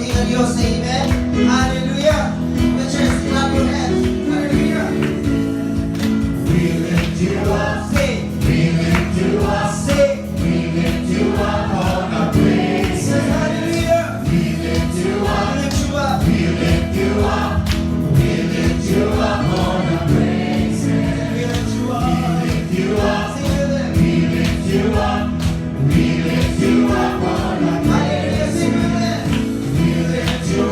mabuti na Diyos. Amen? Hallelujah! The church, clap your hands. Hallelujah! We lift you up, Say, we lift you up, say, we lift you up on our praise. say hallelujah! We lift you up, I lift you up. we lift you up, we lift you up on our praise. We lift you up. We lift you up, Sing with them. we lift you up, we lift you up on our praise. Hallelujah, sing with them. We lift you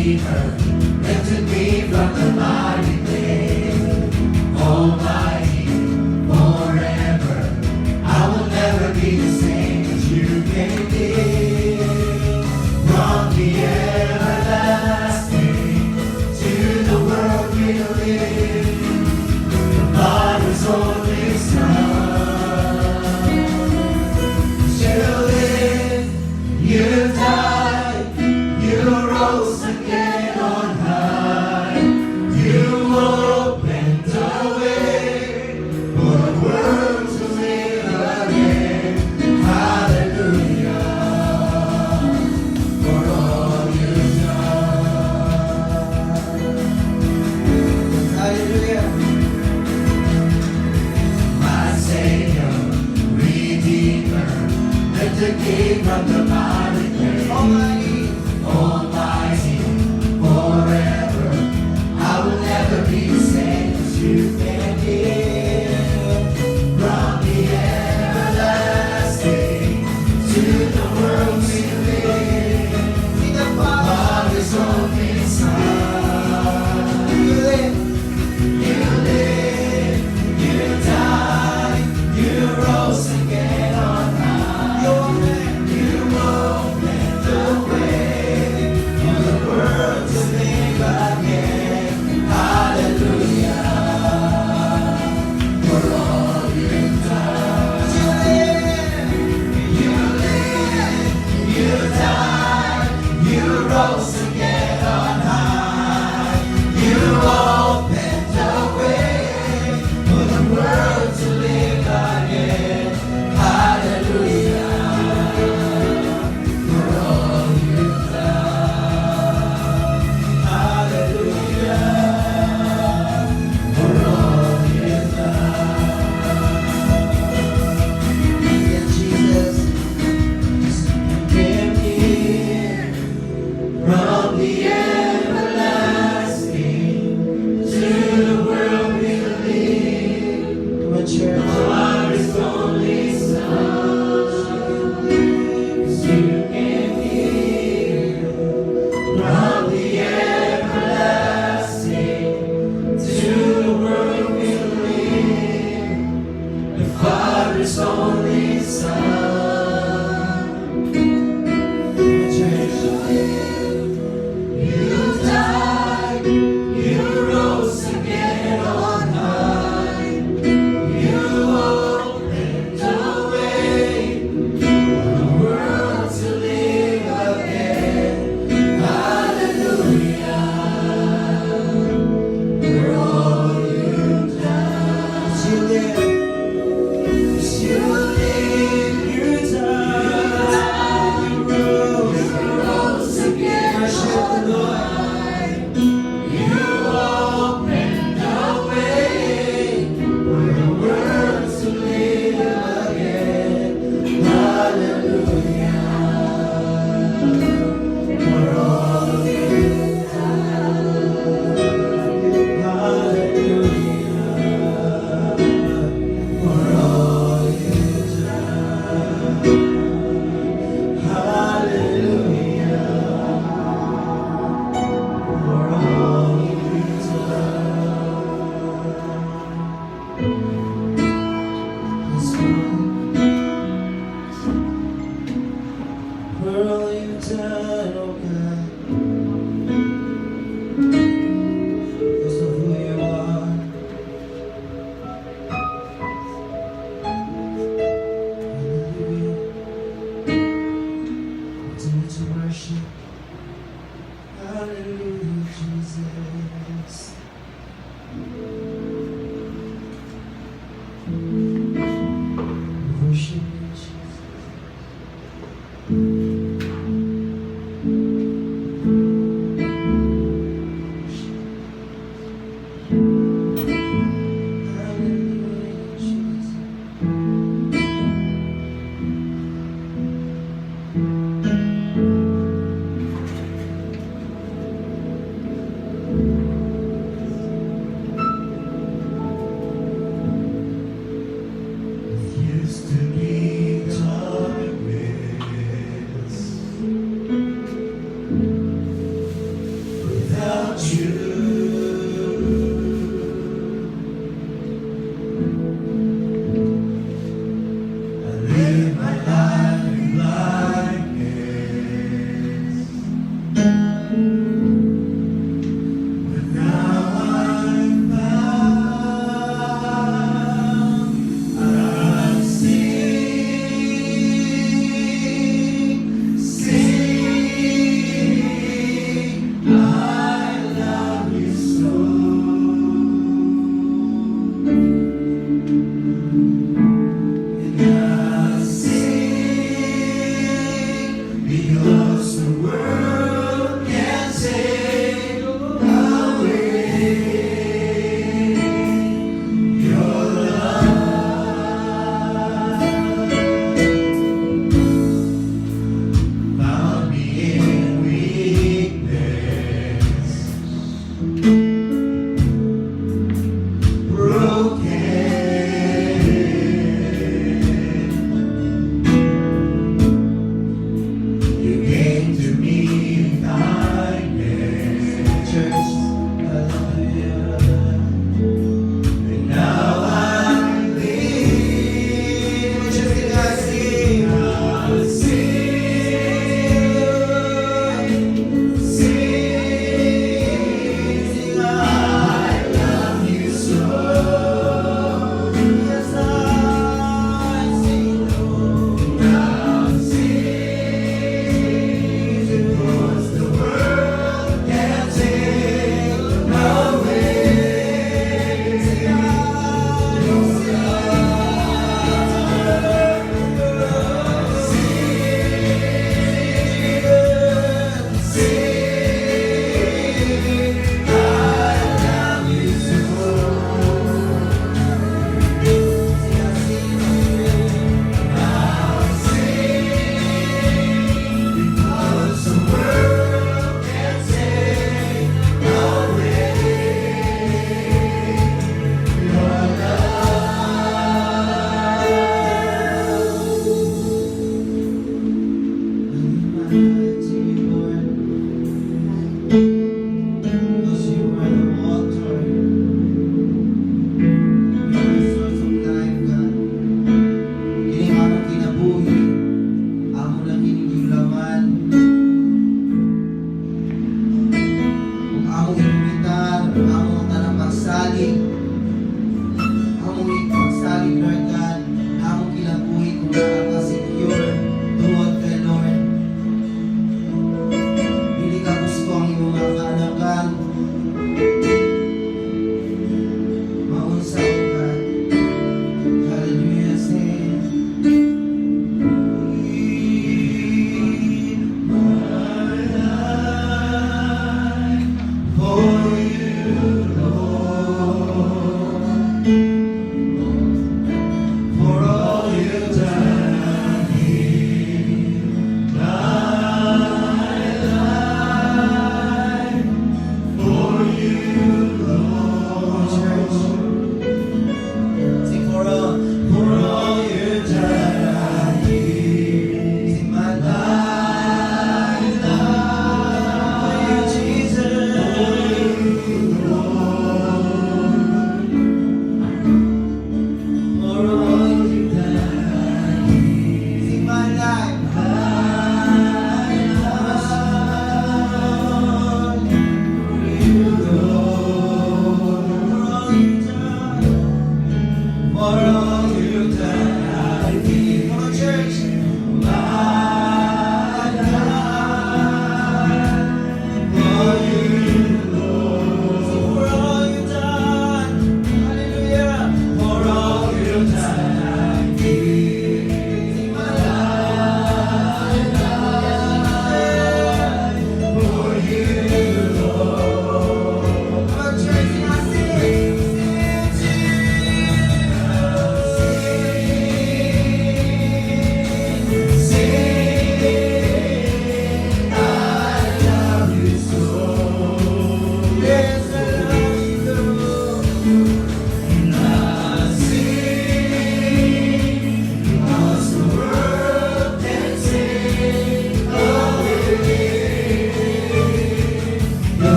Redeemer, lifted me from the mighty clay. Almighty, forever, I will never be the same as you can give. From the everlasting to the world we live, the Father's only Son. You live, you died, you rose again on high. You opened a way for the world to live again. Hallelujah, for all you've done. Hallelujah. My Savior, Redeemer, lifted me from the mighty clay. Almighty, Almighty, forever, I will never be the same as you can give. From the everlasting to the world we live, be the Father. Father's only Son. You live, You live, you died, you rose again on high. you open, You opened the way for the world to live again. Hallelujah, for all you've done. you live, You live, you died, you rose again on high. You opened the way for the world to live again. Hallelujah, for all you've done. Hallelujah, for all you've done. yeah, Jesus. Came here from the everlasting to the world we live. Come on, church. Father's only Son. You came here from the everlasting to the world we live. The Father's only Son. You died, you rose again on high. You opened a way for the world to live again. Hallelujah, for all you've done. You live, You live, you died, you rose again worship the on Lord. high. You opened a way for the world to live again. Hallelujah, for all you've done. Hallelujah, for all you've done. Hallelujah, for all you've done. Yes, Lord. For all you've done, oh God, because of who you are. Hallelujah. Continue to worship. Hallelujah, Jesus. Worship you, Jesus. Hallelujah, Jesus.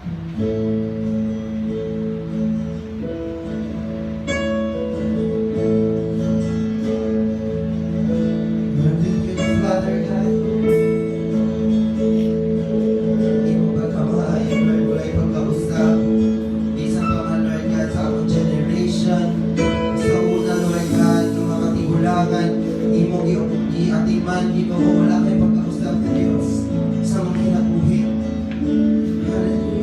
Lord, thank you, Father God. Imo pagkamaayo, Lord, walay pagkausap. Bisan pa man, Lord God, sa akong generation. Sa una, Lord God, ng mga katigulangan, imo giatiman, Ginoo, wala kay pagkausap ng Diyos sa mga kinabuhi. Hallelujah.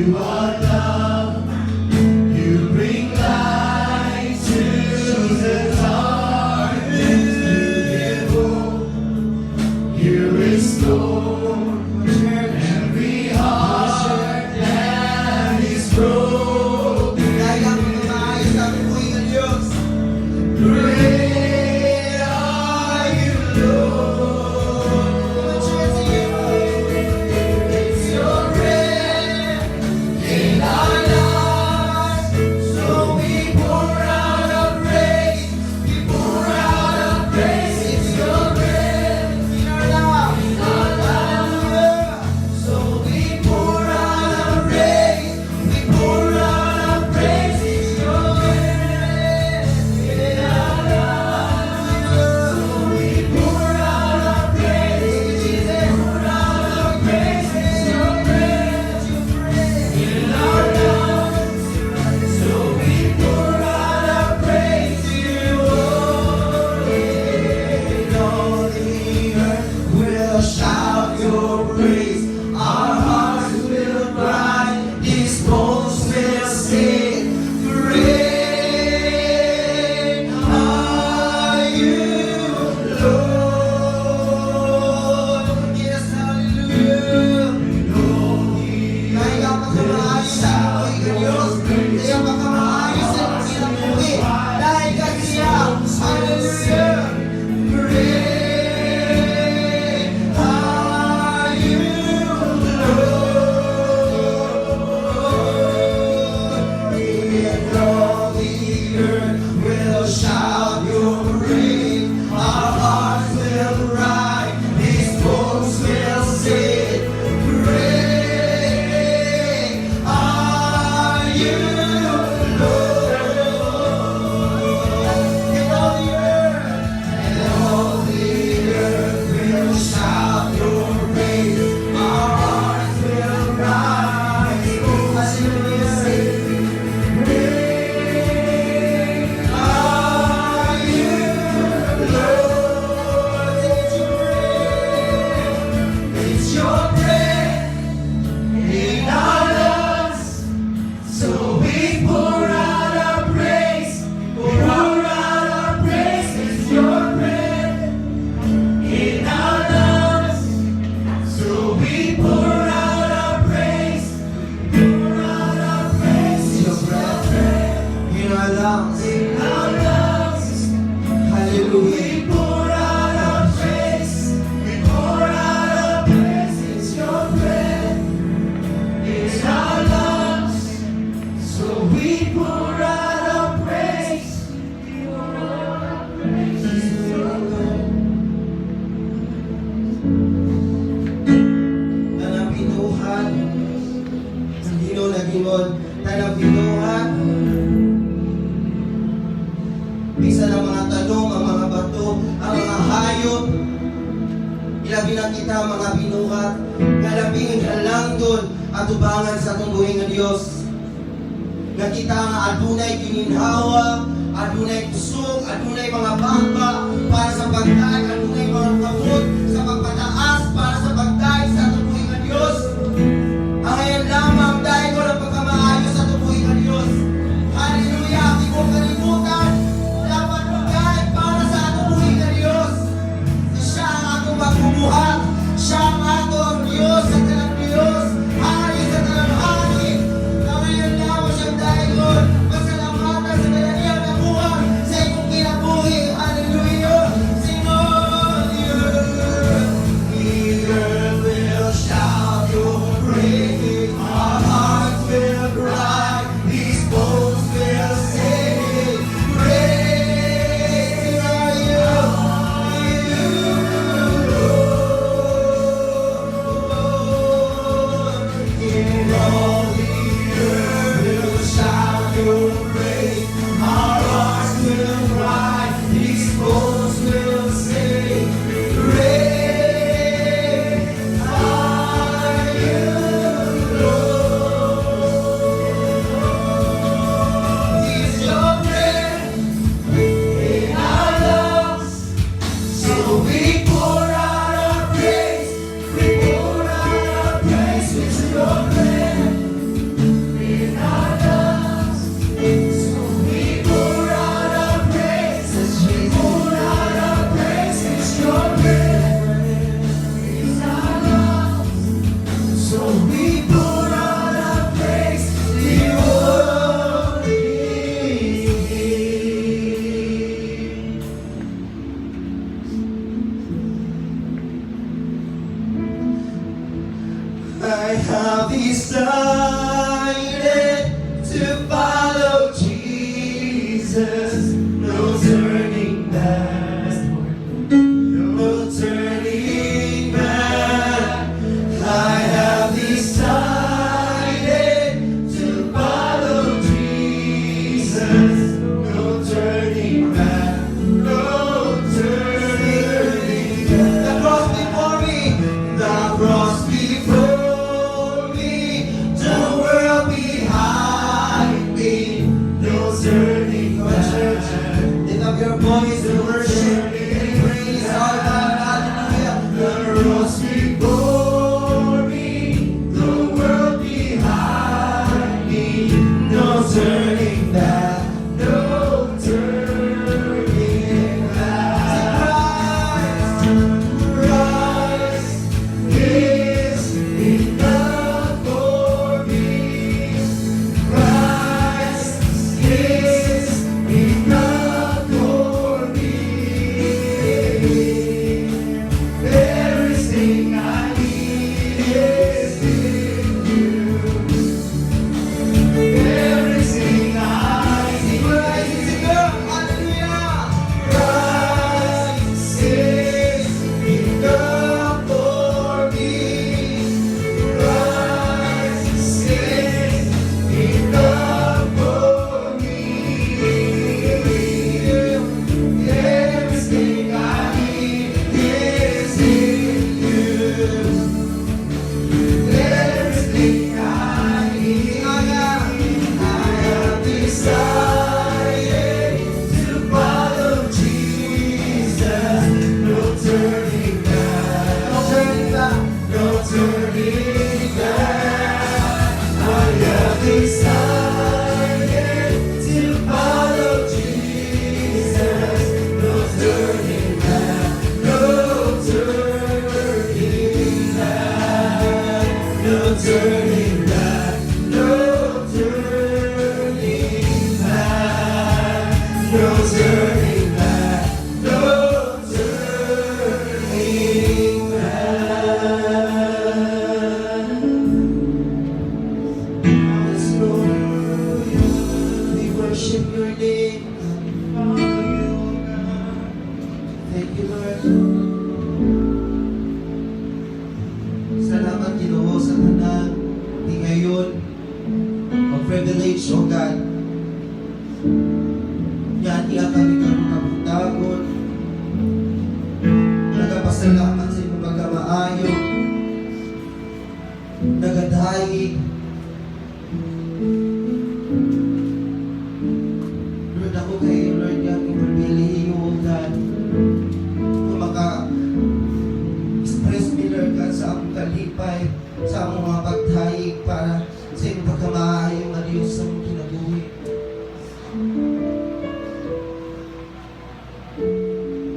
You are love. You bring light to the darkness. You give hope. You restore every heart that is broken. Dahil ang pagkamaayos namin po ang Diyos. Great are you, Lord. It's your breath in our lives. So we pour out our praise. We pour out our praise. It's your breath In our lives. in our lives. So we pour out our praise. We pour out our praise. It's your breath in our lives. So we pour out our praise. Jesus, pour out our praise. It's your breath in our lives. So we pour out our praise to you, Lord. All the earth will shout your praise. Our hearts will cry. These bones will sing. Great are you, Lord. Yes, hallelujah. Dahil ang pagkamaayos sa buhay ng Diyos. Dahil ang pagkamaayos sa kinabuhi. Dahil kasiya. Hallelujah. Great are you, Lord. And all the earth will shout your praise. Our hearts will rise. These bones will sing. Great are you, Lord. And all the earth will shout your praise. Our hearts will rise. Hallelujah. Great are you, Lord. It's your breath in our lungs. So we pour out our praise. Pour out our praise. It's your breath in our lungs. So we pour out our praise. Pour out our praise. It's your breath in our lungs. In our lungs. Hallelujah. We pour out our praise. We pour out our praise. It's your breath in our lungs. So we pour out our praise. We pour out our praise. It's your breath. Tanapinuhan. Ginoo na gingon. Tanapinuhan. Bisa ng mga tanong, ang mga bato, ang mga hayop. Ilabi na kita mga binuhat. Kalabing halangdon at ubangan sa tungguhin ng Diyos. Nga kita nga adunay gininhawa, adunay kusog, adunay mga bangka para sa pagdaig, adunay mga kamot sa pagpataas para sa pagdaig sa tungguhin ng Diyos. Ang ngayon lamang dahil ko ng pagkamaayos sa tungguhin ng Diyos. Hallelujah! Hindi ko kalimutan dapat pagdaig para sa tungguhin ng Diyos. Siya ang atong magbubuhat. Siya ang atong Diyos sa talang Diyos. Hari sa talang hari. Ang ngayon lamang siyang dahil ko. Pasalamatan sa talang niya na buhay sa ikong kinabuhi. Hallelujah! Sing hallelujah! decided to follow Jesus. No turning back. No turning back. I have decided to follow Jesus. No turning back. No turning back. The cross before me. The cross before me, the world behind me. No turning back. Lift up your voice to worship and praise our God. Hallelujah. The cross before me, the world behind me. No turning back. No turning back. Christ is enough for me. Christ is enough for me. Everything I need is in you. Everything I need Praise is to in God. Hallelujah. Christ is enough for me. Christ is enough for me. Everything I need is in you. Everything I need, I have decided to follow Jesus. No turning back. No turning back. No turning back. I have decided to follow Jesus. No turning back. No turning back. No turning back. No turning back. No turning back. No turning back. Yes, Lord. We worship your name. Thank you, Lord. Salamat, Ginoo, sa tanan. Di ngayon, mag-privilege, O God. Yan, iya kami kaputagon. Nagapasalamat sa iyong pagkamaayo. Nagadahi. Lord, ako kayo, Lord, yan, ipagpili, O God. Kung maka-express me, Lord God, sa among kalipay, sa among mga pagtayig para sa iyong pagkamaayo nga Diyos sa among kinabuhi.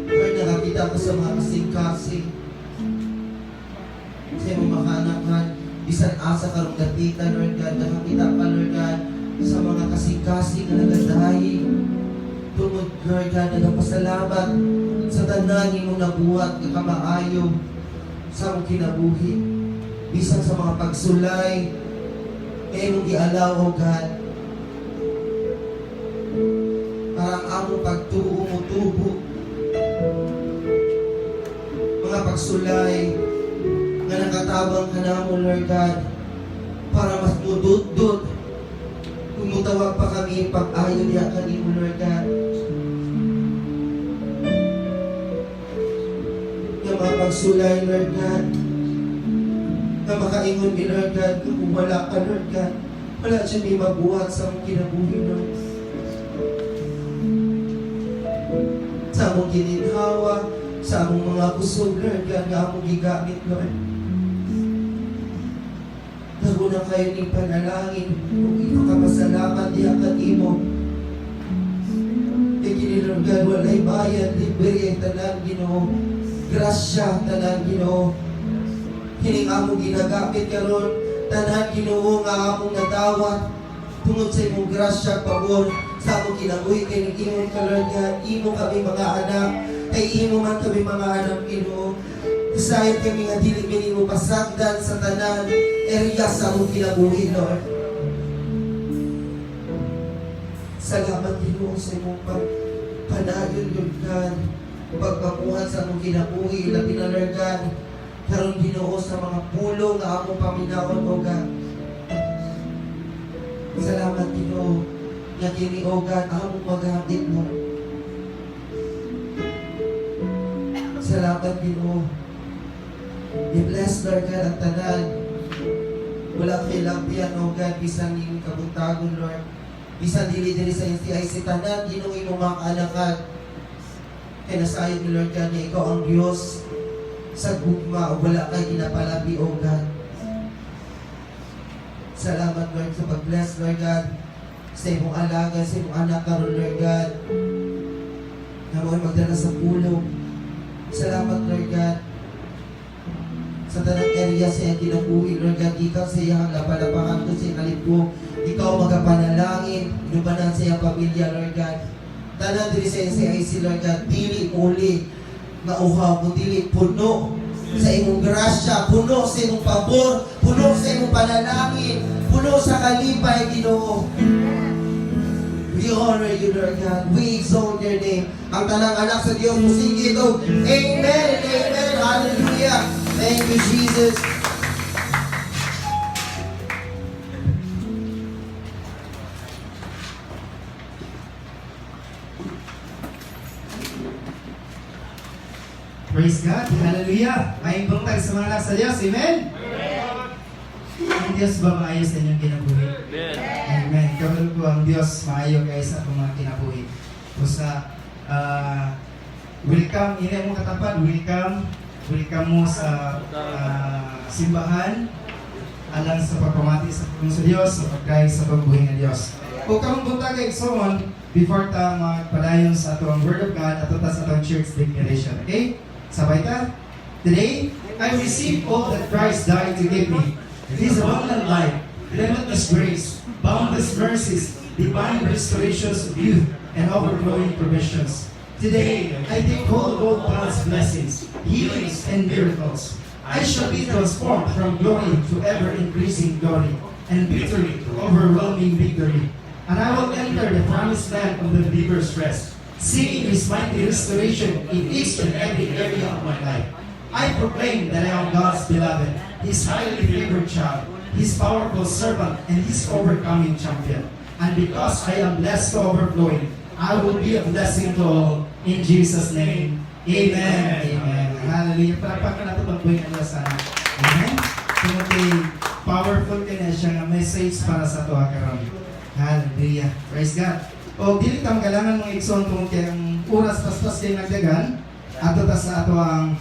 Lord, nakakita ko sa mga kasing-kasing sa iyong makanakan, bisan asa karong gatita, Lord God, nakakita ka, Lord God, sa mga kasing-kasing na nagadahi. Tungod, Lord God, nagapasalamat sa tanan imong nabuhat nga kamaayo sa among kinabuhi. Bisan sa mga pagsulay, kaya imong gialaw, O God. Parang among pagtuo mo tubo. Mga pagsulay nga nakatabang ka na mo, Lord God, para mas mudut-dut. Kumutawag pa kami pag-ayo niya kanimo, Lord God. Yung mga pagsulay, Lord God, na makaingon ni Lord God, kung wala ka, Lord God, wala siya may mabuhat sa among kinabuhi, Lord. Sa among gininhawa, sa among mga kusog, Lord God, na among gigamit, Lord. Naguna kayo ni panalangin, kung ipakapasalamat diya ka imo. E kini, Lord God, walay bayan, libre ang tanan, Ginoo. Grasya, tanan, Ginoo. Hining among ginagamit karon, tanan, Ginoo, nga among natawat. Tungod sa imong grasya, pabor, sa among kinabuhi, kay imong ka, Lord God, imo kami mga anak, kay imo man kami mga anak, Ginoo. Excited kami nga dili kini mo pasagdan sa tanan area sa among kinabuhi, Lord. Salamat Ginoo sa imong pagpadayon, Lord God. Pagpapuhan sa among kinabuhi, labi na Lord God. Karon Ginoo sa mga pulong nga among paminawon, O God. Salamat Ginoo. Nga kini, O God, among maghatid, Lord. Salamat Ginoo. I-bless, Lord God, ang tanan. Walang kilapian, O God, bisan yung kabuntagon, Lord. Bisan dili-dili sa NCIC tanan, Ginoo imong mga kaanakan. Kaya nasayod mo, Lord God, na ikaw ang Diyos sa gugma o wala kay ginapalabi, O God. Salamat, Lord, sa pag-bless, Lord God, sa imong alaga, sa imong anak karon, Lord God, na mo'y magdala sa pulong. Salamat, Lord God, sa tanang area sa iyang kinabuhi, Lord God, ikaw sa iyang lapalapakan ko sa iyang kalipko, ikaw magapanalangin, inubanan sa iyang pamilya, Lord God. Tanan diri sa NCIC, Lord God, dili uli mauhaw, kundi puno sa imong grasya, puno sa imong pabor, puno sa imong panalangin, puno sa kalipay, Ginoo. We honor you, Lord God. We exalt your name. Ang tanang anak sa Diyos, musigit o Amen and Amen. Hallelujah. Thank you, Jesus. Praise God. Hallelujah. May buntag sa mga anak sa Diyos. Amen? Ang Diyos ba maayos sa inyong kinabuhi? Amen. Kabalo po ang Diyos maayo kayo sa itong mga kinabuhi. Pusa, welcome. Ini mo katapat. Welcome. Welcome mo sa simbahan. Alang sa pagpamati sa pagpapong sa Diyos, sa pagkain sa pagbuhay ng Diyos. Kung kamong buntag ay igsoon, before ta magpadayon sa atong Word of God, ato ta sa atong church declaration. Okay? Sabay ta? Today, I receive all that Christ died to give me. His abundant life, limitless grace, boundless mercies, divine restorations of youth, and overflowing provisions. Today, I take hold of all God's blessings, healings, and miracles. I shall be transformed from glory to ever-increasing glory, and victory to overwhelming victory. And I will enter the promised land of the believer's rest, seeing His mighty restoration in each and every area of my life. I proclaim that I am God's beloved, His highly favored child, His powerful servant, and His overcoming champion. And because I am blessed to overflowing, I will be a blessing to all. In Jesus' name, Amen. Amen. Hallelujah. Palakpakan natin pagbuhay ng Diyos sana. Amen. Timothy, powerful ka na siya nga message para sa ito karon. Hallelujah. Praise God. O dili tam kailangan mong ikson kung kayang oras pas-pas kayo nagdagan. Ato ta sa ato ang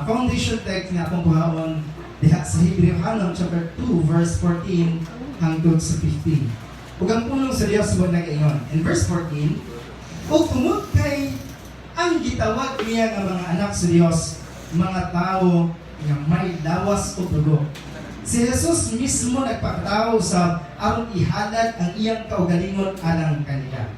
foundation text nga atong buhaon diha sa Hebrew chapter 2 verse 14 hangtod sa 15. Ug ang pulong sa Dios mo nagaingon. In verse 14, ug tungod kay ang gitawag niya nga mga anak sa Dios, mga tao nga may lawas o dugo. Si Jesus mismo nagpakatao sa aron ihalad ang iyang kaugalingon alang kanila.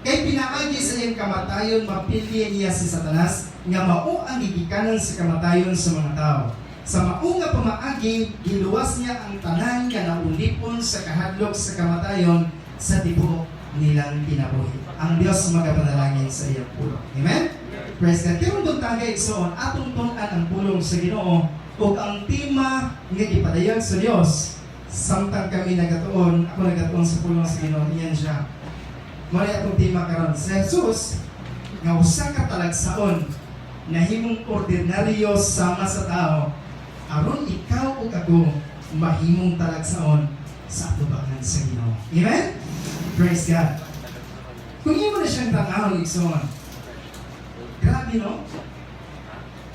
Kay pinaagi sa iyang kamatayon, mapili niya si Satanas nga mao ang gigikanan sa kamatayon sa mga tao. Sa mao nga pamaagi, giluwas niya ang tanan nga naulipon sa kahadlok sa kamatayon sa tibuok nilang kinabuhi. Ang Diyos magapanalangin sa iyang pulong. Amen? Praise God. Kaya doon tagay soon, atong tunan ang pulong sa Ginoo o ang tema nga gipadayon sa Diyos. Samtang kami nagatuon, ako nagatuon sa pulong sa Ginoo, iyan siya. Mali atong tema karon. Si Jesus, nga usa ka talagsaon, nahimong ordinaryo sama sa tao, aron ikaw o ako, mahimong talagsaon sa atubangan sa Ginoo. Amen? Praise God. Kung imo na siyang tangahon, igsoon, grabe no?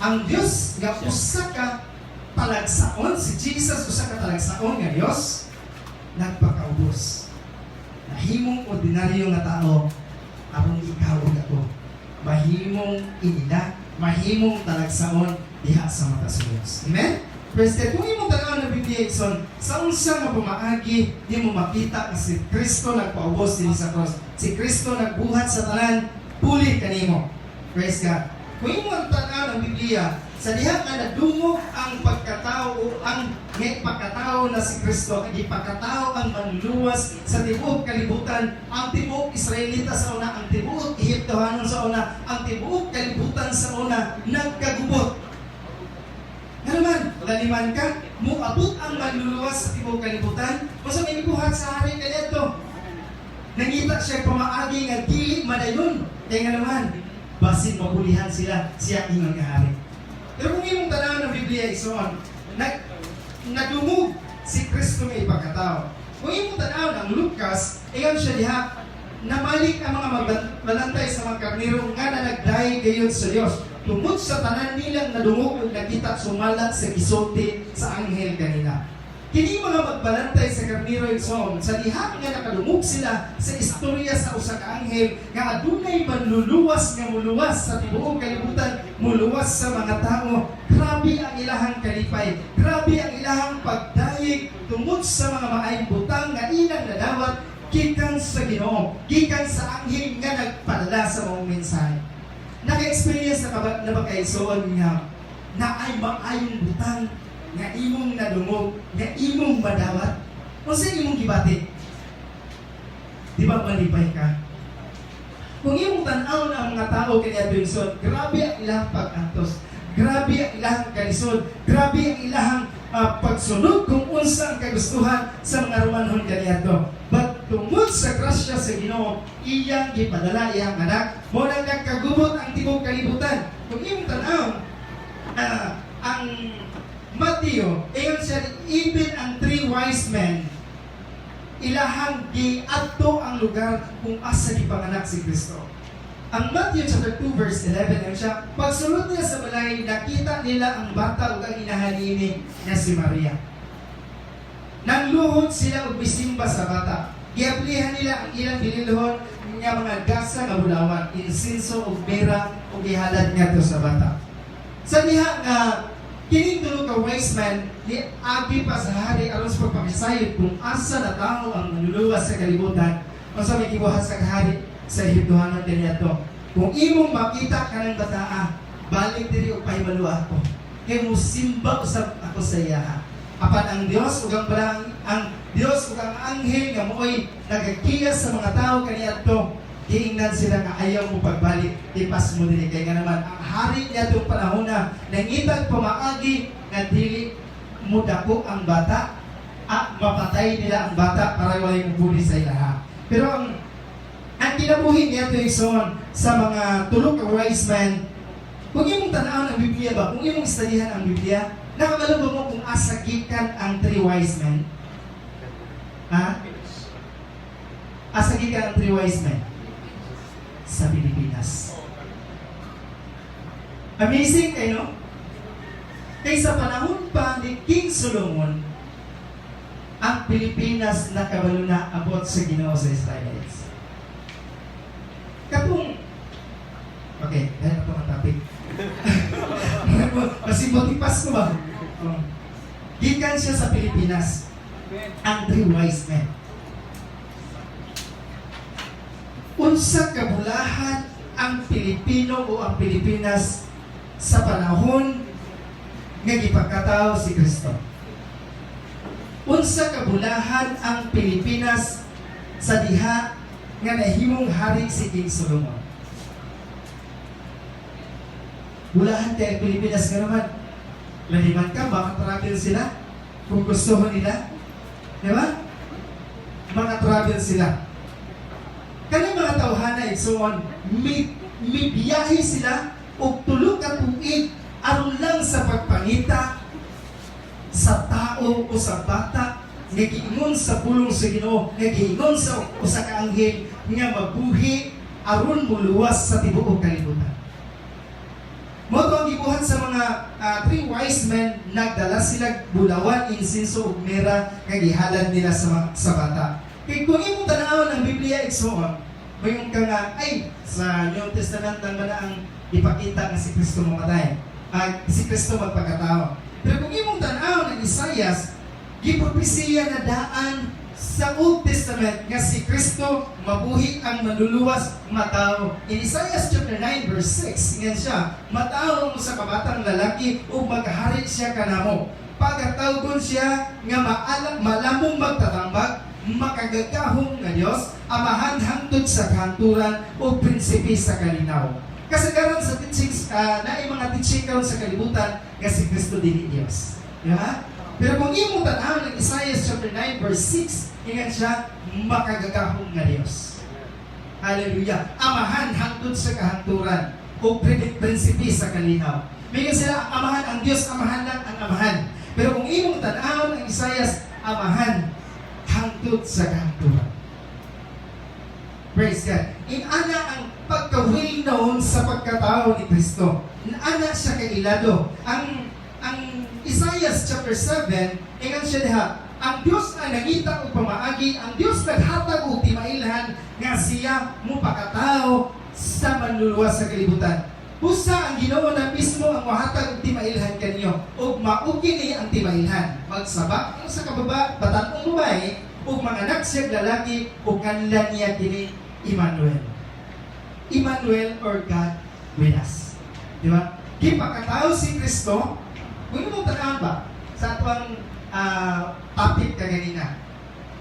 Ang Diyos nga usa ka talagsaon, si Jesus usa ka talagsaon nga Diyos, nagpakaubos. Nahimong ordinaryo nga tao, aron ikaw ug ako. Mahimong inila, mahimong talagsaon diha sa mata sa Diyos. Amen? Praise God. Kung imong tanaw na Biblia, Ikson, sa unsa nga pumaagi, di mo makita na si Kristo nagpaubos din sa cross. Si Kristo nagbuhat sa tanan, puli kanimo. Praise God. Kung imong tanaw ng Biblia, sa diha nga nadungog ang pagkatao o ang may pagkatao na si Kristo, ang pagkatao ang manluluwas sa tibuok kalibutan, ang tibuok Israelita sa una, ang tibuok Ehiptohanon sa una, ang tibuok kalibutan sa una, nagkagubot. Nga naman, laliman ka, muabot ang manluluwas sa tibuok kalibutan, o sa may buhat sa hari ka dito. Nangita siya pamaagi nga dili madayon. Kaya nga naman, basin mabulihan sila, siya ingon nga hari. Pero kung imong tanaw ng Biblia ison, nadumog si Kristo may pagkatao. Kung imong tanaw ng Lucas, iyon siya diha, namalik ang mga magbalantay sa mga karnero nga na nagdahi gayon sa Dios. Tungod sa tanan nilang nadumog ug nakita sumalat sa gisulti sa anghel kanila. Kini mga magbalantay sa karnero ison, sa diha nga nakadumog sila sa istorya sa usa ka anghel nga adunay panluluwas nga muluwas sa tibuok kalibutan, muluwas sa mga tao. Grabe ang ilahang kalipay, grabe ang ilahang pagdayeg tungod sa mga maayong butang nga ilang nadawat gikan sa Ginoo, gikan sa anghel nga nagpadala sa mga mensahe. Naka-experience na ba kayo nga na ay maayong butang nga imong nadungog, nga imong madawat, o sa imong gibati? Di ba malipay ka? Kung imong tanaw na ang mga tao kaya Benson, grabe ang ilang pag-antos, grabe ang ilang kalisod, grabe ang ilang pagsunod kung unsa ang kagustuhan sa mga Romanhon kaniadto. But tungod sa grasya sa Ginoo, iyang gipadala iyang anak, mo nang nagkagubot ang tibuok kalibutan. Kung imong tanaw, ang Mateo, ayon siya, even ang 3 wise men, ilahang giadto ang lugar kung asa gipanganak si Kristo. Ang Matthew chapter 2 verse 11, ayon siya, pagsulod niya sa balay, nakita nila ang bata ug ang inahalini na si Maria. Nangluhod sila ug bisimba sa bata. Giaplihan nila ang ilang binilhon nga mga gasa nga bulawan, insinso ug mira ug gihalad ngadto sa bata. Sa diha nga kining tulo ka wise man ni abi pa sa hari aron sa pagpakisayod kung asa na tao ang manluluwas sa kalibutan o sa may gibuhat sa hari sa Ehiptohanon kaniadto. Kung imong makita ka ng bataa, balik diri og pahibalo ako. Kay musimba usab ako sa iya. Apan ang Dios ug ang Dios ug ang anghel nga moy nagakiya sa mga tao kaniadto, giingnan sila nga ayaw mo pagbalik, ipas mo dili kay nga naman ang hari niya itong panahon na nangitag pamaagi nga dili mo dako ang bata at mapatay nila ang bata para walay mubuli sa ilaha. Pero ang kinabuhi niya ito ison sa mga tulo ka wise men, kung imong tanaw ng Biblia ba, kung imong studihan ang Biblia, nakabalo mo kung asa gikan ang 3 wise men? Ha? Asa gikan ang 3 wise men? Sa Pilipinas. Amazing kayo, no? Kaya sa panahon pa ni King Solomon, ang Pilipinas nakabalo na abot sa Ginoo sa Israelites. Kapung, okay, dahil ito ang topic. Masibotipas ko ba? Gikan siya sa Pilipinas, ang 3 wise men. Unsa kabulahan ang Pilipino o ang Pilipinas sa panahon nga gipagkatao si Kristo? Unsa kabulahan ang Pilipinas sa diha nga nahimong hari si King Solomon? Bulahan kay Pilipinas nga naman. Laliman ka, baka travel sila kung gusto mo nila. Di ba? Mga travel sila. Kani mga tawhana igsoon, may biyahe sila og tulo ka tuig aron lang sa pagpangita sa tao o sa bata nga giingon sa pulong sa Ginoo, nga giingon sa usa ka anghel nga mabuhi aron muluwas sa tibuok kalibutan. Mo to ang gibuhat sa mga 3 wise men, nagdala sila bulawan, insinso ug mira nga gihalad nila sa bata. Kaya kung imong tanaw ng Biblia igsoon, mayroon ka nga, ay, sa New Testament lang ba na ang ipakita nga si Kristo mamatay, si Kristo magpagkatao. Pero kung imong tanaw ng Isaias, gipropesiya na daan sa Old Testament nga si Kristo mabuhi ang manluluwas matao. In Isaiah chapter 9 verse 6, ingan siya, matao mo sa kabatang lalaki ug maghari siya kanamo. Pagkatawgon siya nga malamong magtatambag, makagagahong nga Dios, amahan hangtod sa kahanturan o prinsipe sa kalinaw. Kasagaran sa teachings, naay mga teaching karon sa kalibutan nga si Kristo dili Dios. Diba? Pero kung imo tan-aw ng Isaiah chapter 9 verse 6, ingan siya, makagagahong nga Dios. Hallelujah. Amahan hangtod sa kahanturan o prinsipe sa kalinaw. Bigyan sila amahan ang Dios, amahan lang ang amahan. Pero kung imong tan-aw ng Isaiah, amahan hangtod sa kahanturan. Praise God. Inana ang pagka-will known sa pagkatao ni Kristo. Inana siya kay ilado. Ang Isaiah chapter 7, ingan siya diha, ang Dios ang nangita o pamaagi, ang Dios naghatag o timailhan nga siya mo pakatao sa manluluwas sa kalibutan. Usa ang Ginoo na mismo ang mahatag og timailhan kanyo ug maugi ni ang timailhan. Magsabak sa kababa, batanong babae ug mga anak siya lalaki ug kanlan niya kini Emmanuel. Emmanuel or God with us. Di ba? Kipakatao si Kristo. Kung mo tanawon ba sa atong topic kaganina.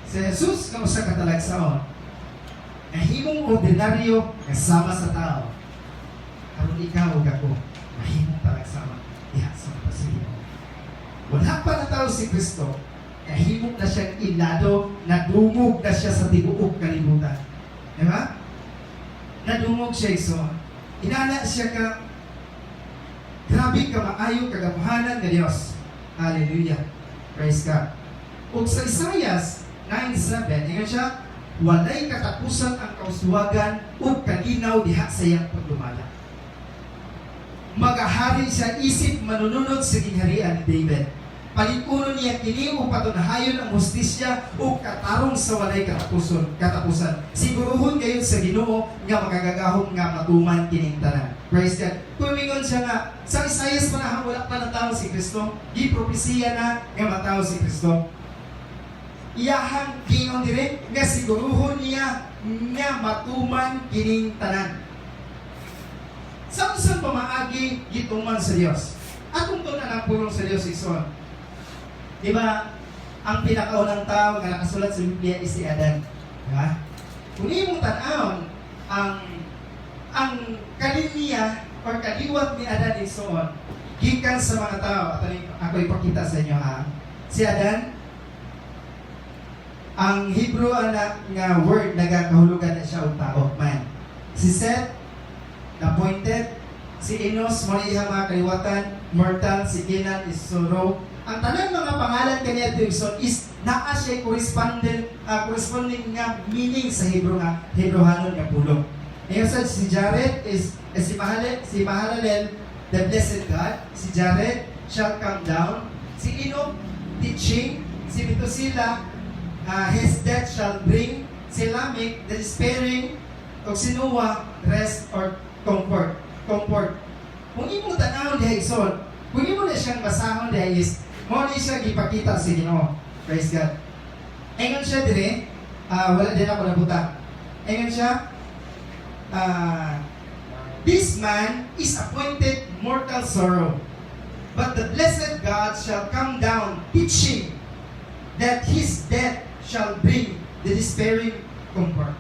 Si Jesus nga usa ka talagsaon. Nahimong ordinaryo kasama sa tao. Karon ikaw ug ako, mahimong talagsama diha sa Panginoon. Wala pa na tao si Kristo, nahimong na siyang ilado, nadungog na siya sa tibuok kalibutan. Di ba? Nadungog siya iso. Inana siya ka, grabe ka maayo kagabuhanan nga Dios. Hallelujah. Praise God. Ug sa Isaiah 9:7, ingon siya, walay katapusan ang kauswagan ug kalinaw diha sa iyang pagdumala. Magahari siya isip manununod sa gingharian ni David. Palikunon niya kini o patunahayon ang hustisya o katarong sa walay katapusan. Siguruhon kayo sa Ginoo nga makagagahom nga matuman kining tanan. Praise God. Kumingon siya nga, sa Isaiah panahon wala pa na tao si Kristo, di propesiya na nga matao si Kristo. Iyahang gingon dire nga siguruhon niya nga matuman kining tanan. Sa usang pamaagi gituman sa Dios. Atong to na lang pulong sa Dios ison. Diba, ang pinakaunang tao nga nakasulat sa Biblia is si Adan. Diba? Kung imong tan-awon, ang kalinya or kaliwat ni Adan ison, gikan sa mga tao, at ako ipakita sa inyo ha. Si Adan, ang Hebrew nga word nagakahulugan na siya o tao, man. Si Seth, appointed, si Enos, Maria mga kaliwatan, mortal, si Kenan is sorrow. Ang tanang mga pangalan kaniya Tibson is naa siya corresponding nga meaning sa Hebrewanon nga pulong. Ngayon si Jared is si Mahalalel, the blessed God. Si Jared shall come down. Si Enoch, teaching. Si Methuselah, his death shall bring. Si Lamech, the despairing. O si Noah, rest or comfort. Kung imo tanaw diha ison, kung imo na siyang basahon diha is mo ni siya gipakita sa Ginoo. Praise God. Ingon siya dire, wala din ako nabuta. Ingon siya, this man is appointed mortal sorrow, but the blessed God shall come down, teaching that his death shall bring the despairing comfort.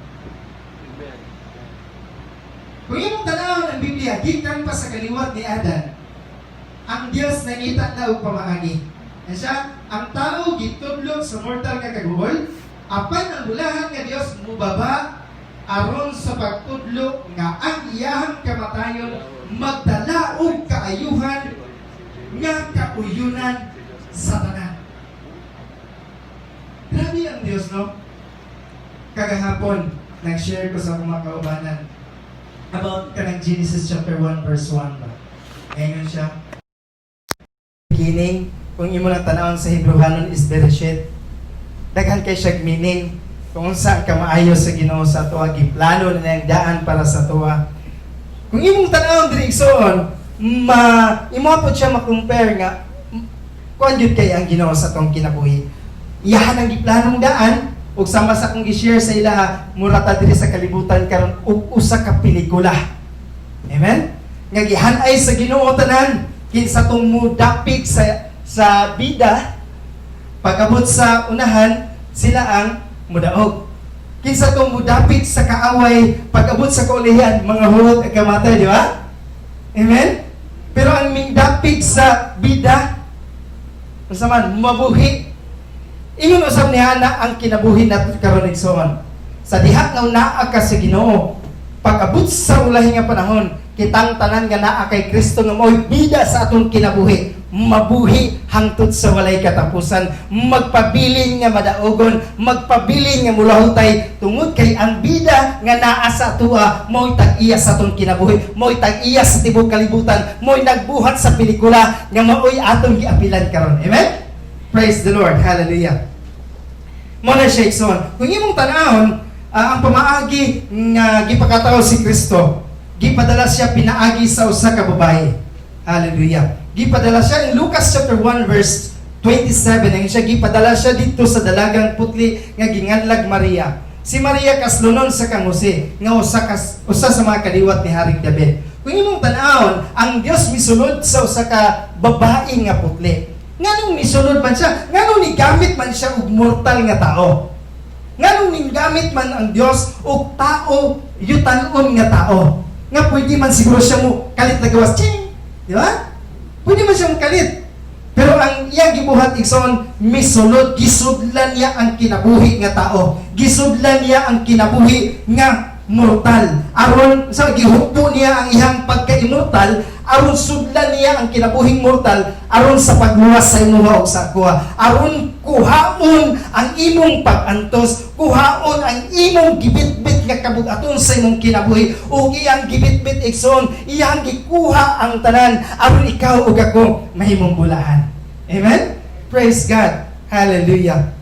Kung imong tanaw ng Biblia, gikan pa sa kaliwat ni Adan, ang Dios nangita na og pamaagi. Siya, ang tao gitudlog sa mortal nga kaguhol, apan ang bulahan nga Dios mubaba aron sa pagtudlo nga ang iyahang kamatayon magdala og kaayuhan nga kauyunan sa tanan. Grabe ang Dios, no? Kagahapon, nag-share ko sa mga kaubanan about kanang Genesis chapter 1 verse 1 ba? Ngayon siya. Beginning, kung imo lang tanawon sa Hebrewanon is Bereshit. Daghan kay siya meaning kung unsa ka maayo sa Ginoo sa tuwa, giplano na ang daan para sa tuwa. Kung imong tanawon diri igsoon, imo po siya ma-compare nga kuan gyud kay ang Ginoo sa tong kinabuhi. Iyahan ang giplanong daan ug sama sa akong gi-share sa ila murata diri sa kalibutan karon ug usa ka pelikula. Amen. Nga gihan-ay sa Ginoo tanan kinsa tong mudapig sa bida pag-abot sa unahan sila ang mudaog. Kinsa tong mudapig sa kaaway pag-abot sa kaulihan mga hurot ug kamatay, di ba? Amen. Pero ang mindapig sa bida unsa man mabuhi. Ingon usab niya na ang kinabuhi natin karon igsoon. Sa diha nga naa ka sa Ginoo, pag-abot sa ulahi nga panahon, kitang tanan nga naa kay Kristo nga mo'y bida sa atong kinabuhi, mabuhi hangtod sa walay katapusan, magpabilin nga madaogon, magpabilin nga mulahutay, tungod kay ang bida nga naa sa atua mo'y tag-iya sa atong kinabuhi, mo'y tag-iya sa tibuok kalibutan, mo'y nagbuhat sa pelikula nga maoy atong giapilan karon. Amen. Praise the Lord. Hallelujah. Muna siya ikson. Kung imong tanahon, ang pamaagi nga gipakatao si Kristo, gipadala siya pinaagi sa usa ka babae. Hallelujah. Gipadala siya in Lucas chapter 1 verse 27. Ang siya gipadala siya dito sa dalagang putli nga ginganlag Maria. Si Maria kaslunon sa kang Jose, nga usa sa mga kaliwat ni Haring David. Kung imong tanahon, ang Dios misulod sa usa ka babae nga putli. Nganong misunod man siya? Nganong nigamit man siya og mortal nga tao? Nganong nigamit man ang Dios og tao, yutanon nga tao? Nga pwede man siguro siya mo kalit na gawas. Ching! Di ba? Pwede man siya mo kalit. Pero ang iyang gibuhat igsoon, misunod, gisudlan niya ang kinabuhi nga tao. Gisudlan niya ang kinabuhi nga mortal. Aron sa gihugpo niya ang iyang pagka-immortal, aron sudlan niya ang kinabuhing mortal, aron sa pagluwas sa imuha o sa kuha, aron kuhaon ang imong pag-antos, kuhaon ang imong gibitbit nga kabug-aton sa imong kinabuhi, o iyang gibitbit igsoon, iyang gikuha ang tanan, aron ikaw ug ako mahimong bulahan. Amen? Praise God. Hallelujah.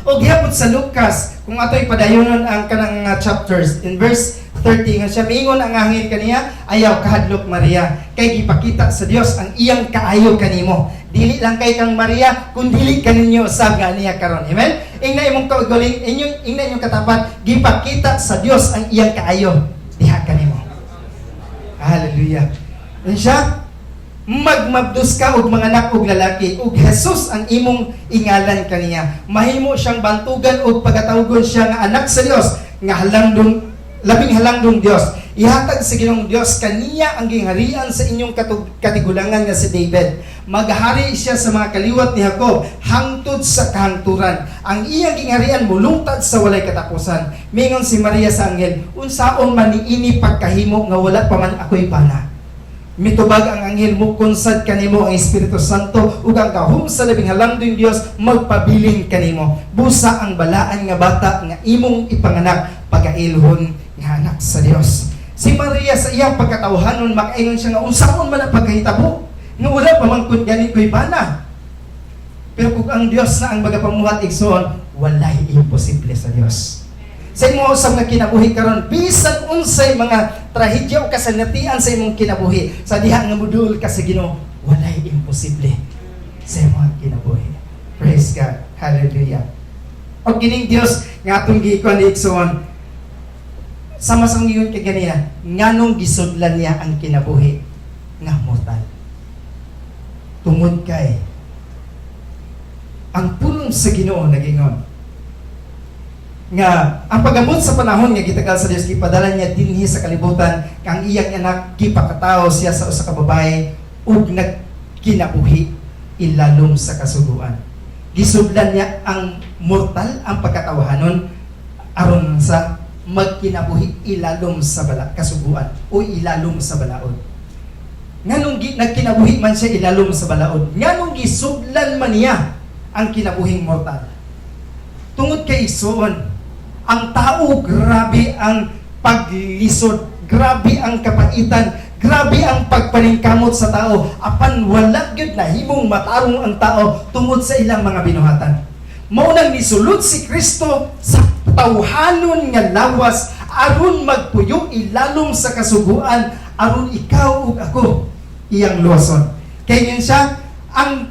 O gihapon sa Lucas, kung ato'y padayonon ang kanang chapters, in verse 30, nga siya mingon ang anghel kaniya, ayaw kahadlok Maria, kay gipakita sa Dios ang iyang kaayo kanimo. Dili lang kay kang Maria, kundi kaninyo usab nga niya karon. Amen? Ingna imong kaugaling, ingna inyong katapat, gipakita sa Dios ang iyang kaayo diha kanimo. Hallelujah. And siya magmabdos ka og mga anak og lalaki, ug Jesus ang imong ingalan kaniya. Mahimo siyang bantugan og pagatawgon siya nga anak sa Dios, nga halangdong labing halangdong Dios. Ihatag sa Ginoong Dios kaniya ang gingharian sa inyong katigulangan nga si David. Maghari siya sa mga kaliwat ni Jacob hangtod sa kahangturan. Ang iyang gingharian mulungtad sa walay katapusan. Mingon si Maria sa anghel, unsaon man niini pagkahimo nga wala pa man ako'y pana. Mitubag ang anghel mo konsad kanimo ang Espiritu Santo ug ang gahom sa labing halangdong Dios magpabilin kanimo. Busa ang balaan nga bata nga imong ipanganak pagailhon nga anak sa Dios. Si Maria sa iyang pagkatawhanon makaingon siya nga unsaon man ang pagkahitabo nga wala pa man kun gani ko'y bana. Pero kung ang Dios na ang magapamuhat igsoon, walay imposible sa Dios. Sa imong usab nga kinabuhi karon, bisan unsay mga trahedya o kasanatian sa imong kinabuhi, sa diha nga modul ka sa Ginoo, walay imposible sa imong kinabuhi. Praise God. Hallelujah. O kining Dios nga atong giikon igsoon, sama-sama yun kay ganiya, nganong gisudlan niya ang kinabuhi nga mortal. Tungod kay ang pulong sa Ginoo nagingon nga ang pagamot sa panahon nga gitagal sa Dios gipadala niya dinhi sa kalibutan kang iyang anak gipakatawo siya sa usa ka babae ug nagkinabuhi ilalom sa kasuguan. Gisudlan niya ang mortal ang pagkatawahanon aron sa magkinabuhi ilalom sa kasuguan o ilalom sa balaod. Nganong nagkinabuhi man siya ilalom sa balaod, nganong gisudlan man niya ang kinabuhing mortal. Tungod kay igsoon, ang tao, grabe ang paglisod, grabe ang kapaitan, grabe ang pagpaningkamot sa tao, apan wala gyud na himong matarong ang tao tungod sa ilang mga binuhatan. Mao nang nisulod si Kristo sa tawhanon nga lawas aron magpuyo ilalom sa kasuguan aron ikaw ug ako iyang luwason. Kay yun siya ang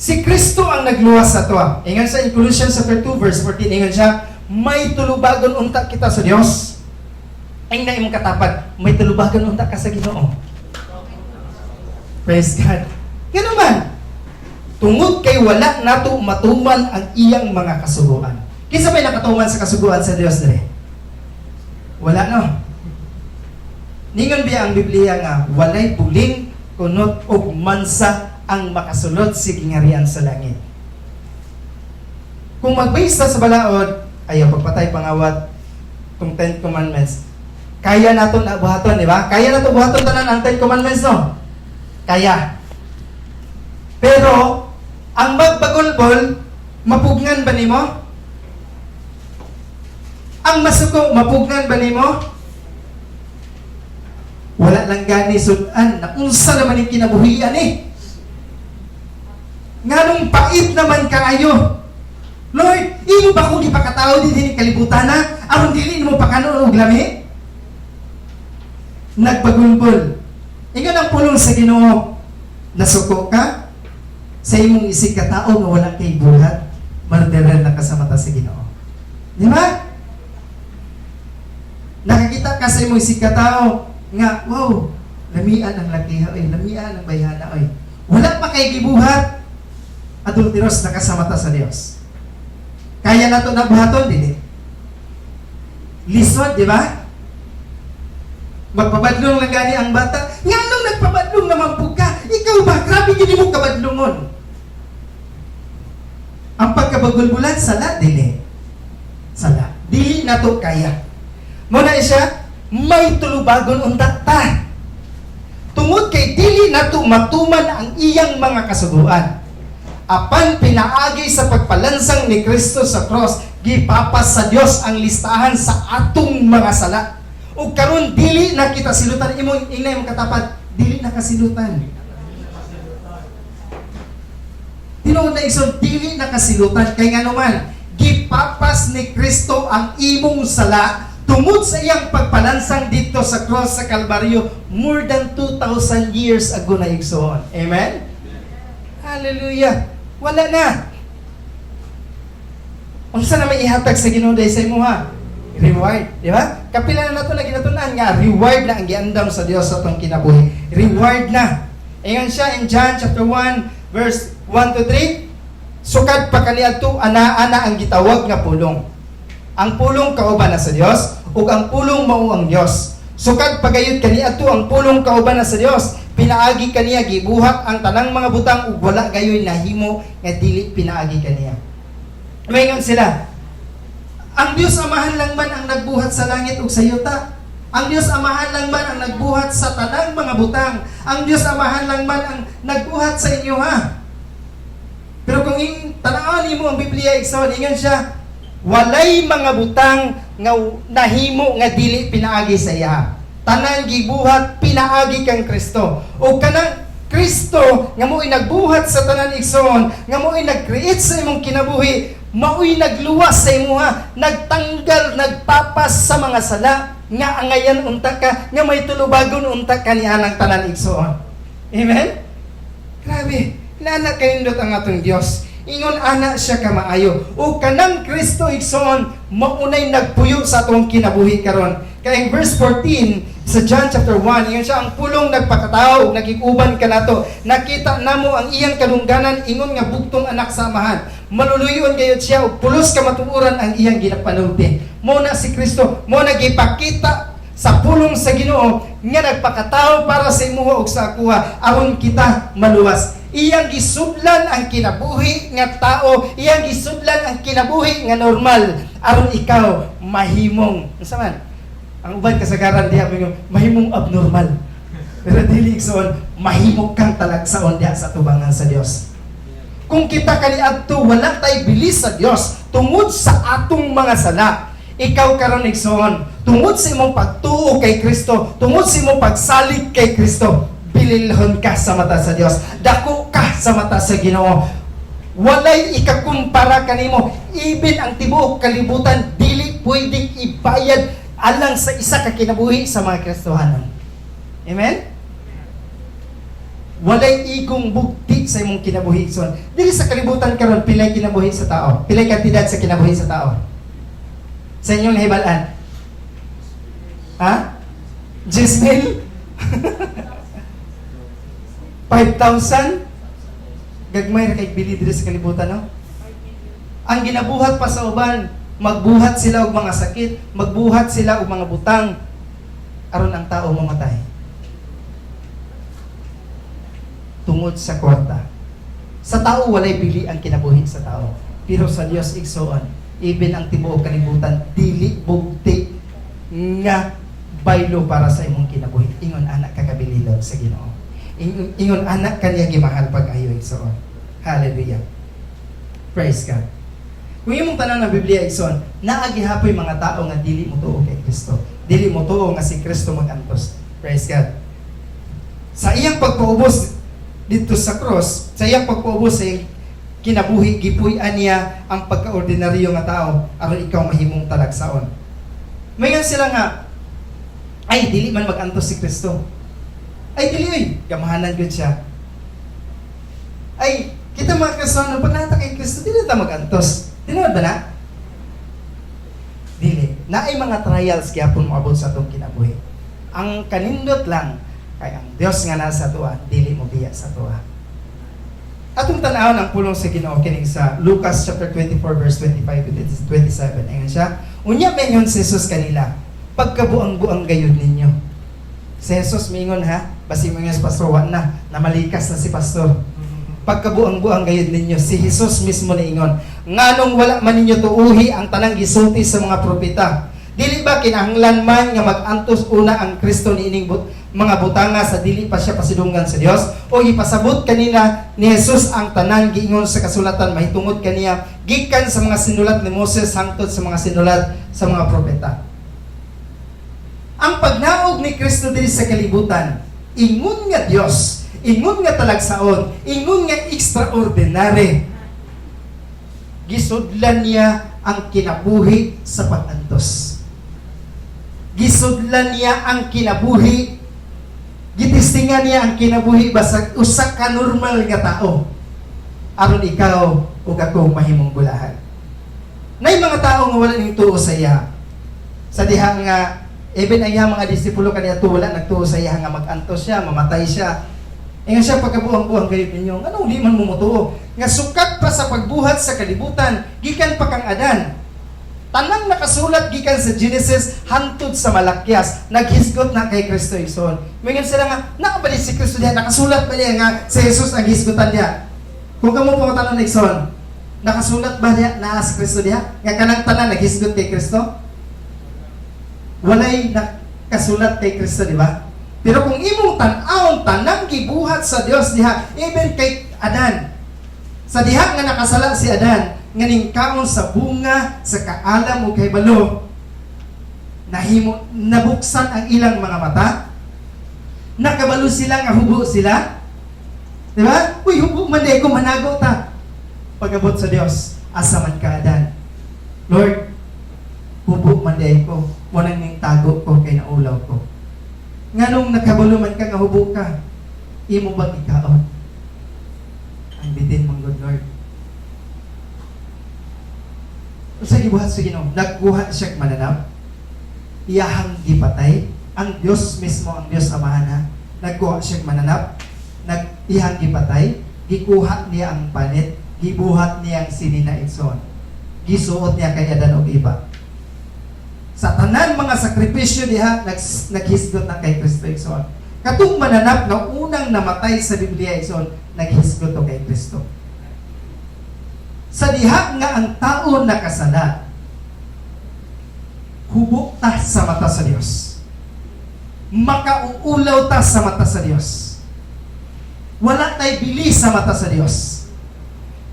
Si Kristo ang nagluwas sa toa. Ingon sa Colossians chapter 2 verse 14, ingon siya, may tulubagon unta kita sa Dios. Ay na imong katapat, may tulubagon unta ka sa Ginoo. Praise God. Ganun man. Tungod kay wala nato matuman ang iyang mga kasuguan. Kinsa may nakatuman sa kasuguan sa Dios dire? Wala no. Ningon biya ang Biblia nga walay buling kunot og mansa ang makasulod sa gingarian sa langit. Kung magbase sa balaod, ayaw pagpatay pangawat tong 10 commandments. Kaya nato na buhaton, di ba? Kaya nato buhaton tanan ang 10 commandments, no? Kaya. Pero ang magbagulbol, mapugnan ba nimo? Ang masuko, mapugnan ba nimo? Wala lang gani sudan na unsa naman yung kinabuhian eh. Nganong pait naman kaayo. Lord, imo ba kung ipakatao din kalibutan na? Aron dili mo pakano og lami? Nagbagulbol. Ingon ang pulong sa Ginoo. Nasuko ka sa imong isig ka tao nga wala kay buhat, marderan na ka sa mata sa Ginoo. Di ba? Nakakita ka sa imong isig ka tao nga, wow, lamian ang lakiha, lamian ang bayhana, wala pa kay gibuhat, adulteros na ka sa mata sa Dios. Kaya na ito nabuhaton, din lisod, di ba? Magpabadlong lang gani ang bata. Nga nung nagpabadlong naman po ka, ikaw ba? Grabe gini mo kabadlongon. Ang pagkabagulbulan, sala, din sala. Dili na to kaya. Muna siya, may tulubagon unta ta. Tungod kay dili nato matuman ang iyang mga kasuguan. Apan pinaagi sa pagpalansang ni Kristo sa cross, gipapas sa Dios ang listahan sa atong mga sala. Ug karon dili na kita silutan, imong inay mo katapat, dili na kasilutan. Tinuod na isod, dili na kasilutan kay ngano man gipapas ni Kristo ang imong sala tungod sa iyang pagpalansang dito sa cross sa Kalbaryo more than 2,000 years ago na igsoon. Amen? Hallelujah. Wala na. Unsa na may ihatag sa Ginoo sa imo ha? Reward, di ba? Kapila na nato na ginatunan nga reward na ang giandam sa Dios sa atong kinabuhi. Reward na. Ingon siya in John chapter 1 verse 1 to 3. Sukad pa kaniadto ana-ana ang gitawag nga pulong. Ang pulong kauban na sa Dios ug ang pulong mao ang Dios. Sukad pagayud kaniadto ang pulong kauban na sa Dios. Pinaagi kaniya gibuhat ang tanang mga butang ug wala gayoy nahimo nga dili pinaagi kaniya. Mayngon sila. Ang Dios Amahan lang man ang nagbuhat sa langit ug sa yuta. Ang Dios Amahan lang man ang nagbuhat sa tanang mga butang. Ang Dios Amahan lang man ang nagbuhat sa inyo ha. Pero kung tanawan nimo ang Biblia igsoon, ingon siya, walay mga butang nga nahimo nga dili pinaagi sa iya. Tanan gibuhat pinaagi kang Kristo. O kanang Kristo nga mo'y nagbuhat sa tanan igsoon, nga mo'y nag-create sa imong kinabuhi, mao'y nagluwas sa imuha, nagtanggal, nagpapas sa mga sala, nga angayan unta ka, nga may tulubagon unta ka ni anang tanan igsoon. Amen? Grabe, nana kanindot ang atong Dios. Ingon ana siya ka maayo. O kanang Kristo igsoon, maunay nagpuyo sa atong kinabuhi karon. Kaya verse 14 sa John chapter 1, ingon siya, ang pulong nagpakatao, nagikuban ka nato. Nakita namo ang iyang kalungganan, ingon nga bugtong anak sa amahan. Maluluyon gayud siya ug pulos ka matuuran ang iyang ginapanulti. Mo na si Kristo, mo nagipakita sa pulong sa Ginoo nga nagpakatao para sa imuha ug sa akuha aron kita maluwas. Iyang gisudlan ang kinabuhi nga tao, iyang gisudlan ang kinabuhi nga normal aron ikaw mahimong. Unsa man? Ang uban kasagaran diha mahimong abnormal. Pero dili igsoon mahimo kang talagsaon diha sa tubangan sa Dios. Kung kita kaniadto wala tay bilis sa Dios tungod sa atong mga sala. Ikaw karon igsoon tungod sa imong pagtuo kay Kristo, tungod sa imong pagsalig kay Kristo, bililhon ka sa mata sa Dios. Dako ka sa mata sa Ginoo. Walay ikakumpara kanimo. Even ang tibuok kalibutan dili pwedeng ibayad alang sa isa ka kinabuhi sa mga Kristohanon. Amen? walay igong bugti sa imong kinabuhi igsoon. Dili sa kalibutan karon pilay kinabuhi sa tao, pilay kantidad sa kinabuhi sa tao. Sa inyong nahibalaan. Ha? 10,000? 5,000? Gagmay ra kay bili diri sa kalibutan, no? Ang ginabuhat pa sa uban, magbuhat sila og mga sakit, magbuhat sila og mga butang aron ang tao mamatay. Tungod sa kwarta. Sa tao walay bili ang kinabuhi sa tao. Pero sa Dios igsoon, even ang tibuok kalibutan dili bugti nga baylo para sa imong kinabuhi. Ingon anak kakabililog sa Ginoo. Ingon anak kaniya gimahal pag-ayo igsoon. Hallelujah. Praise God. Kung imong tanan ng Biblia igsoon, naagihapoy mga tao nga dili mo tuo kay Kristo. Dili mo tuo nga si Kristo magantos. Praise God. Sa iyang pagpaubos dito sa cross, sa iyang pagpaubos sa iyang kinabuhi, gipuy-an niya ang pagkaordinaryo nga tao aron ikaw mahimong talagsaon. Mayon sila nga, ay dili man magantos si Kristo. Ay dili oy, gamahanan gyud siya. Ay kita mga Kristiyano pag nata kay Kristo dili ta magantos. Tinuod ba na? Dili. Naay mga trials gyapon moabot sa atong kinabuhi. Ang kanindot lang kay ang Dios nga nasa tuwa, dili mo biya sa tuwa. Atong tan-awon ang pulong sa Ginoo kining sa Lucas chapter 24 verse 25 to 27. Ayan siya. Unya mengon si Jesus kanila, pagkabuang-buang gayud ninyo. Si Jesus mingon ha, basi mingon si pastor wa na, namalikas na si pastor. Pagkabuang-buang gayud ninyo, si Jesus mismo niingon, nganong wala man ninyo tuuhi ang tanang gisulti sa mga propeta. Dili ba kinahanglan man nga mag-antos una ang Kristo niining mga butanga sa dili pa siya pasidunggan sa Dios, o ipasabot kanila ni Jesus ang tanan giingon sa kasulatan mahitungod kaniya gikan sa mga sinulat ni Moses hangtod sa mga sinulat sa mga propeta. Ang pagnaog ni Kristo diri sa kalibutan, ingon nga Dios, ingon nga talagsaon, ingon nga extraordinary. Gisudlan niya ang kinabuhi sa pag-antos. Gisudlan niya ang kinabuhi, gitistingan niya ang kinabuhi basta usa ka normal nga tao aron ikaw ug ako mahimong bulahan. Nay mga tao nga wala ning tuo sa iya. Sa diha nga even ang iyang mga disipulo kaniya wala nagtuo sa iya nga mag-antos siya, mamatay siya. Ingon siya pagkabuang-buang gayud ninyo, anong di man mo mutuo? Nga sukat pa sa pagbuhat sa kalibutan, gikan pa kang Adan. Tanang nakasulat gikan sa Genesis hantod sa Malakyas, naghisgot na kay Kristo igsoon. Mingon sila nga, nakabali si Kristo diha, nakasulat ba niya nga si Jesus ang hisgotan niya? Kung kamo po tanong igsoon, nakasulat ba niya na si Kristo diha? Nga kanang tanan naghisgot kay Kristo? Walay nakasulat kay Kristo, di ba? Pero kung imong tan-awon tanang gibuhat sa Dios diha, even kay Adan, sa diha nga nakasala si Adan, nga ningkaon sa bunga sa kaalam o kay balo, nahimo nabuksan ang ilang mga mata, nakabalo sila nga hubo sila, di ba? Uy, hubo man ko manago ta. Pagabot sa Dios, asa man ka Adan, Lord, hubo man ko, munang ning tago ko kay naulaw ko. Nganong nakabalo man ka nga hubo ka, imo bang ikaon? Ang bitin mong good Lord. Sa gibuhat sa Ginoo, nagbuhat siya mananap, iyahang gipatay, ang Diyos mismo, ang Diyos Amahan ha, nagkuha siya mananap, iyahang gipatay, gikuha niya ang panit, gibuhat niya ang sinina igsoon, gisuot niya kay Adan og iba. Sa tanan mga sakripisyo diha, naghisgot na kay Kristo igsoon. Katong mananap na unang namatay sa Biblia igsoon, naghisgot to kay Kristo. Sa diha nga ang tao nakasala, hubok ta sa mata sa Dios. Makauulaw ta sa mata sa Dios. Wala tay bili sa mata sa Dios.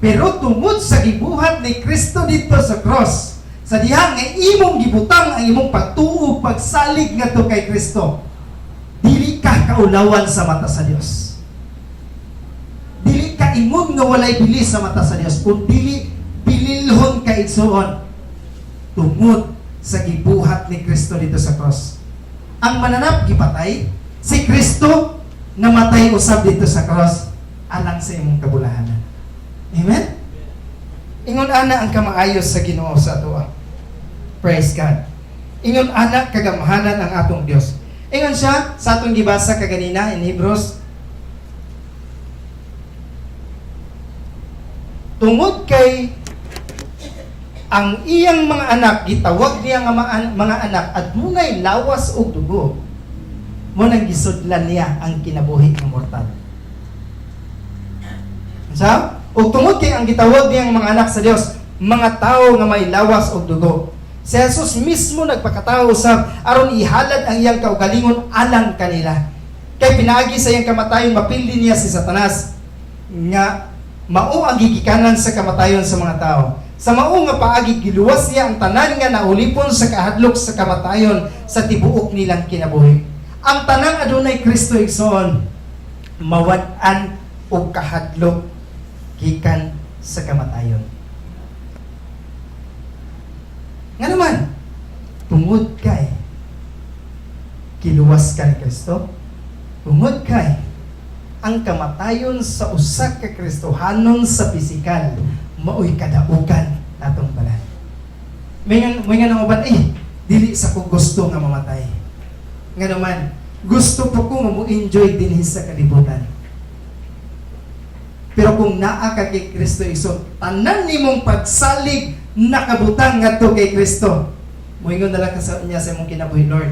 Pero tungod sa gibuhat ni Kristo dito sa cross, sa diha nga imong gibutang ang imong pagtuo, pagsalig ngadto kay Kristo, dili ka kaulawan sa mata sa Dios. Dili ka ingon nga walay bili sa mata sa Dios, kun dili bililhon ka igsoon tungod sa gibuhat ni Kristo dito sa cross. Ang mananap gipatay, si Kristo namatay usab dito sa cross alang sa imong kabulahanan. Amen? Ingon ana ang kamaayos sa Ginoo sa ato. Praise God. Ingon ana kagamahanan ang atong Dios. Ingon siya sa atong gibasa kaganina in Hebrews, tungod kay ang iyang mga anak gitawag niya nga mga anak adunay lawas og dugo, mo nang gisudlan niya ang kinabuhi ng mortal. Sa ug tungod kay ang gitawag niyang mga anak sa Dios mga tao nga may lawas og dugo, si Jesus mismo nagpakatao usab aron ihalad ang iyang kaugalingon alang kanila. Kay pinaagi sa iyang kamatayon mapildi niya si Satanas nga mao ang gigikanan sa kamatayon sa mga tao. Sa mao nga paagi giluwas niya ang tanan nga naulipon sa kahadlok sa kamatayon sa tibuok nilang kinabuhi. Ang tanang adunay Kristo igsoon mawad-an og kahadlok gikan sa kamatayon. Nga naman, tungod kay kiluwas ka ni Kristo, tungod kay ang kamatayon sa usa ka Kristohanon sa pisikal maoy kadaugan natong balan. May nga uban dili sa ko gusto nga mamatay. Nga naman, gusto po ko nga mo-enjoy dinhi sa kalibutan. Pero kung naa ka kay Kristo iso, tanan nimong pagsalig nakabutang ngadto kay Kristo. Moingon na lang ka sa niya sa imong kinabuhi, Lord,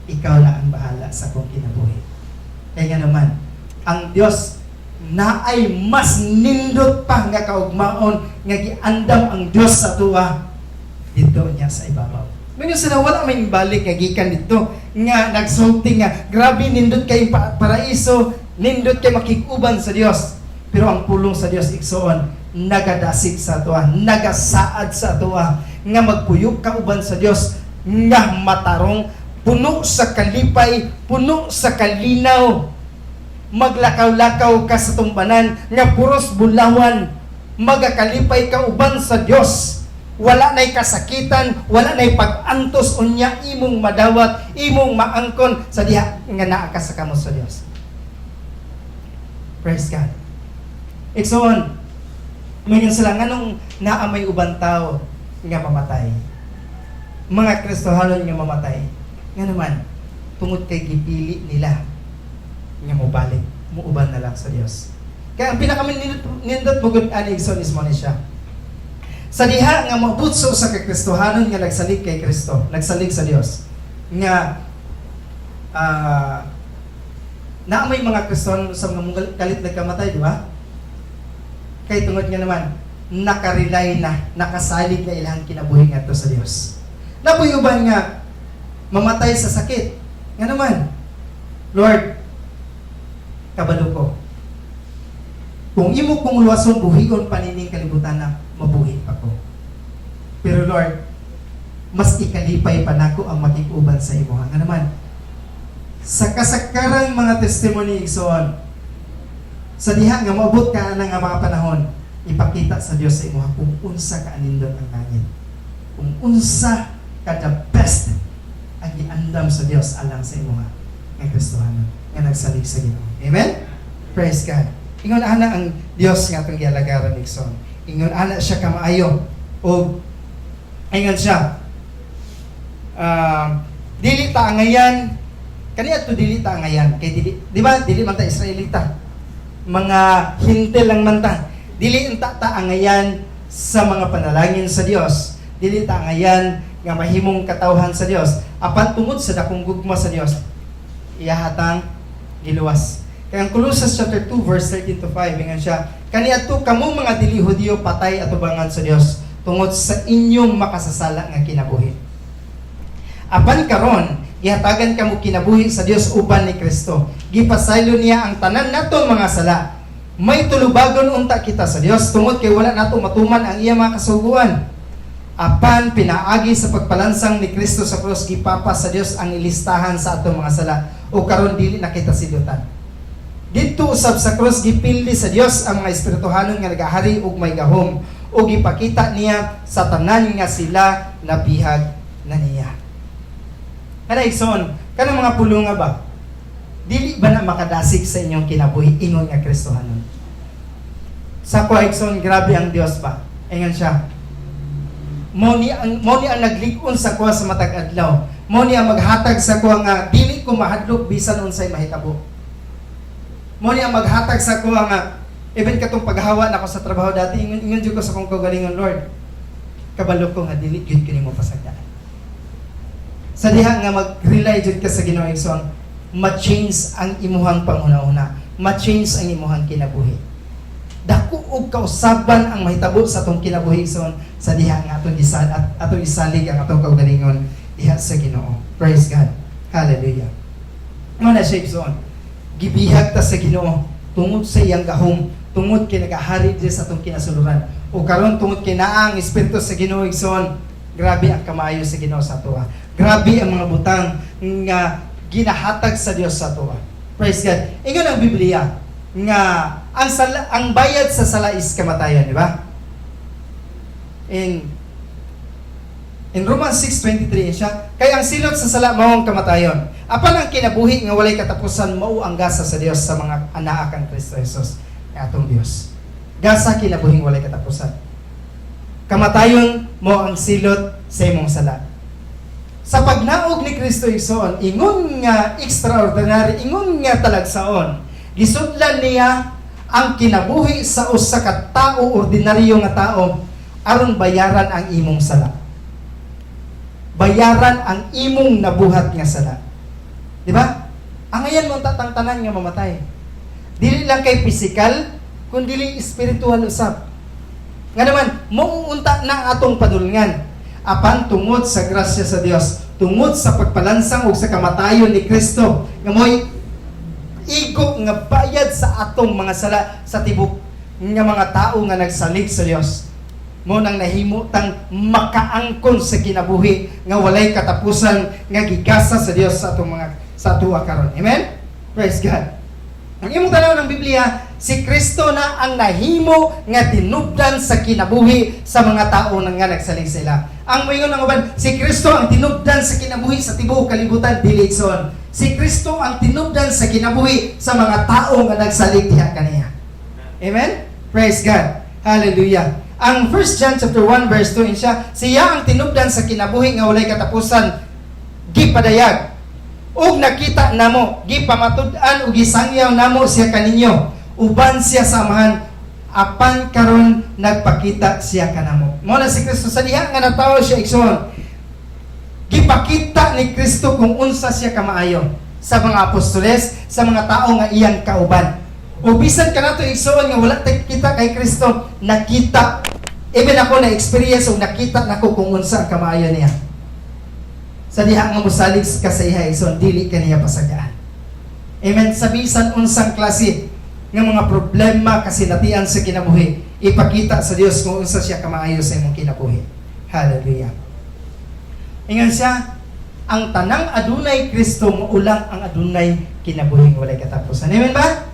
ikaw na ang bahala sa akong kinabuhi. Kaya nga naman, ang Dios na ay mas nindot pa nga kaugmaon nga giandam ang Dios sa tuwa dito niya sa ibabaw. Ngayon sila wala may balik nga gikan dito nga nagsulti nga grabe nindot kay paraiso, nindot kay makig-uban sa Dios. Pero ang pulong sa Dios igsoon nagadasig sa tuwa, nagasaad sa tuwa nga magpuyok ka uban sa Dios nga matarong puno sa kalipay, puno sa kalinaw, maglakaw-lakaw ka sa tumbanan nga puros bulawan, magakalipay ka uban sa Dios, wala na'y kasakitan, wala na'y pag-antos unya imong madawat, imong maangkon sa diha nga naa ka sa kamo sa Dios. Praise God. Iksoon, ngayon sila nganong naa may ubang tao nga mamatay, mga Kristohanon nga mamatay, nga naman tungod kay gipili nila nga mobalik, muuban na lang sa Dios. Kaya ang pinakaminindot bugod ani igsoon is mo ni siya. Sa diha nga mabutso sa Kristohanon nga nagsalig kay Kristo, nagsalig sa Dios, nga na may mga Kristohanon sa mga kalit nagkamatay, di ba? Kay tungod nga naman nakarelay na, nakasalig na ilang kinabuhi ngadto sa Dios. Napoy uban nga mamatay sa sakit. Nga naman, Lord, kabalo ko, kung imo kong luwason buhigon panining kalibutan na mabuhi pa ko. Pero Lord, mas ikalipay pa nako ang makikuban sa imo. Nga naman, sa kasakarang mga testimony igsoon, sa diha nga maabot ka ng mga panahon, ipakita sa Dios sa imo kung unsa ka anindot ang langit, kung unsa ka the best ang giandam sa Dios alang sa imo nga Kristohanon nga nagsalig sa Ginoo. Amen. Praise God. Ingon ana ang Dios nga atong gialagaran igsoon. Ingon ana siya kamaayo o ingon siya dili ta angayan kaniya to dili ta angayan kay dili, di ba dili man ta Israelita, mga hintil lang man ta, dili ta angayan sa mga panalangin sa Dios, dili ta angayan nga mahimong katawhan sa Dios apan tungod sa dakong gugma sa Dios iyahatang giluwas. Kaya ang Colossus chapter 2 verse 13 to 5 ingon siya, kaniadto kamo mga dili Hudiyo patay atubangan sa Dios tungod sa inyong makasasala nga kinabuhi. Apan karon gihatagan kamo kinabuhi sa Dios uban ni Kristo. Gipasaylo niya ang tanan natong mga sala. May tulubagon unta kita sa Dios tungod kay wala nato matuman ang iya mga kasuguan. Apan pinaagi sa pagpalansang ni Kristo sa krus gipapa sa Dios ang ilistahan sa atong mga sala o karon dili na kita silutan. Dito usab sa krus gipildi sa Dios ang mga espirituhanon nga nagahari ug may gahom o gipakita niya sa tanan nga sila nabihag na niya. Kana igsoon, kanang mga pulunga ba? dili ba na makadasig sa inyong kinabuhi ingon nga Kristohanon? Sa Kwaigson, grabe ang Dios ba? Ingon siya. Mo ni ang naglikon sa kuha sa matag adlaw. Mo ni ang maghatag sa kuha nga dili ko mahadlok bisan unsay mahitabo. Mo ni ang maghatag sa kuha nga even katong paghawa nako sa trabaho dati ingon jud ko sa kong kaugalingon, Lord. Kabalo ko nga dili gyud kini mo pasagdaan. Sa diha nga mag-rely jud ka sa Ginoo igsoon, ma-change ang imuhang panghuna-una, ma-change ang imuhang kinabuhi. Dako og kausaban ang mahitabo sa atong kinabuhi igsoon sa diha nga atong isalig ang atong kaugalingon diha sa Ginoo. Praise God. Hallelujah. Mo na siya igsoon. Gibihag ta sa Ginoo tungod sa iyang gahom, tungod kay nagahari sa atong kinasuluran. O karon tungod kay naa ang espiritu sa Ginoo igsoon, grabe ang kamaayo sa Ginoo sa atoa. Grabe ang mga butang nga ginahatag sa Dios sa atoa. Praise God. Ingon ang Biblia nga ang bayad sa sala is kamatayon, di ba? In Romans 6:23 siya, kay ang silot sa sala mao ang kamatayon. Apan ang kinabuhi nga walay katapusan mao ang gasa sa Dios sa mga anak kan Kristo Jesus, atong Dios. Gasa kinabuhing walay katapusan. Kamatayon mo ang silot sa imong sala. Sa pagnaog ni Kristo igsoon, ingon nga extraordinary, ingon nga talagsaon, gisudlan niya ang kinabuhi sa usa ka tao, ordinaryo nga tao, aron bayaran ang imong sala. Bayaran ang imong nabuhat nga sala. Di ba? Ang ayan mong tatangtanan nga mamatay. Dili lang kay physical, kundi spiritual usab. Nga naman, mauunta na atong padulngan. Apan tungod sa grasya sa Dios, tungod sa pagpalansang ug sa kamatayon ni Kristo, nga mo'y igo nga bayad sa atong mga sala sa tibok nga mga tao nga nagsalig sa Dios. Mo nang nahimutang makaangkon sa kinabuhi nga walay katapusan nga gigasa sa Dios sa atong mga sa atuwa karon. Amen. Praise God. Ang imong tanaw ng Biblia, si Kristo na ang nahimo nga tinubdan sa kinabuhi sa mga tao nga nagsalig sila. Ang moingon ng uban, si Kristo ang tinubdan sa kinabuhi sa tibuok kalibutan dili igsoon. Si Kristo ang tinubdan sa kinabuhi sa mga tao nga nagsalig diha kaniya. Amen? Praise God. Hallelujah. Ang 1 John chapter 1 verse 2 siya ang tinubdan sa kinabuhi nga walay katapusan gipadayag. Ug nakita namo, gipamatud-an ug gisangyaw namo siya kaninyo. Uban siya sa amahan, apan karon nagpakita siya kanamo. Mo na si Kristo sa diha nga natawo siya igsoon. Gipakita ni Kristo kung unsa siya kamaayo sa mga apostoles, sa mga tao nga iyang kauban. O bisan kanato igsoon nga wala tay kita kay Kristo, nakita even ako na experience o nakita nako kung unsa ang kamaayo niya. Sa diha nga mosalig ka sa iya igsoon, dili kaniya pasagaan. Amen. Sa bisan unsang klase nga mga problema kasinatian sa kinabuhi, ipakita sa Dios kung unsa siya kamaayo sa imong kinabuhi. Hallelujah. Ingon siya, ang tanang adunay Kristo maulang ang adunay kinabuhing walay katapusan. Amen ba?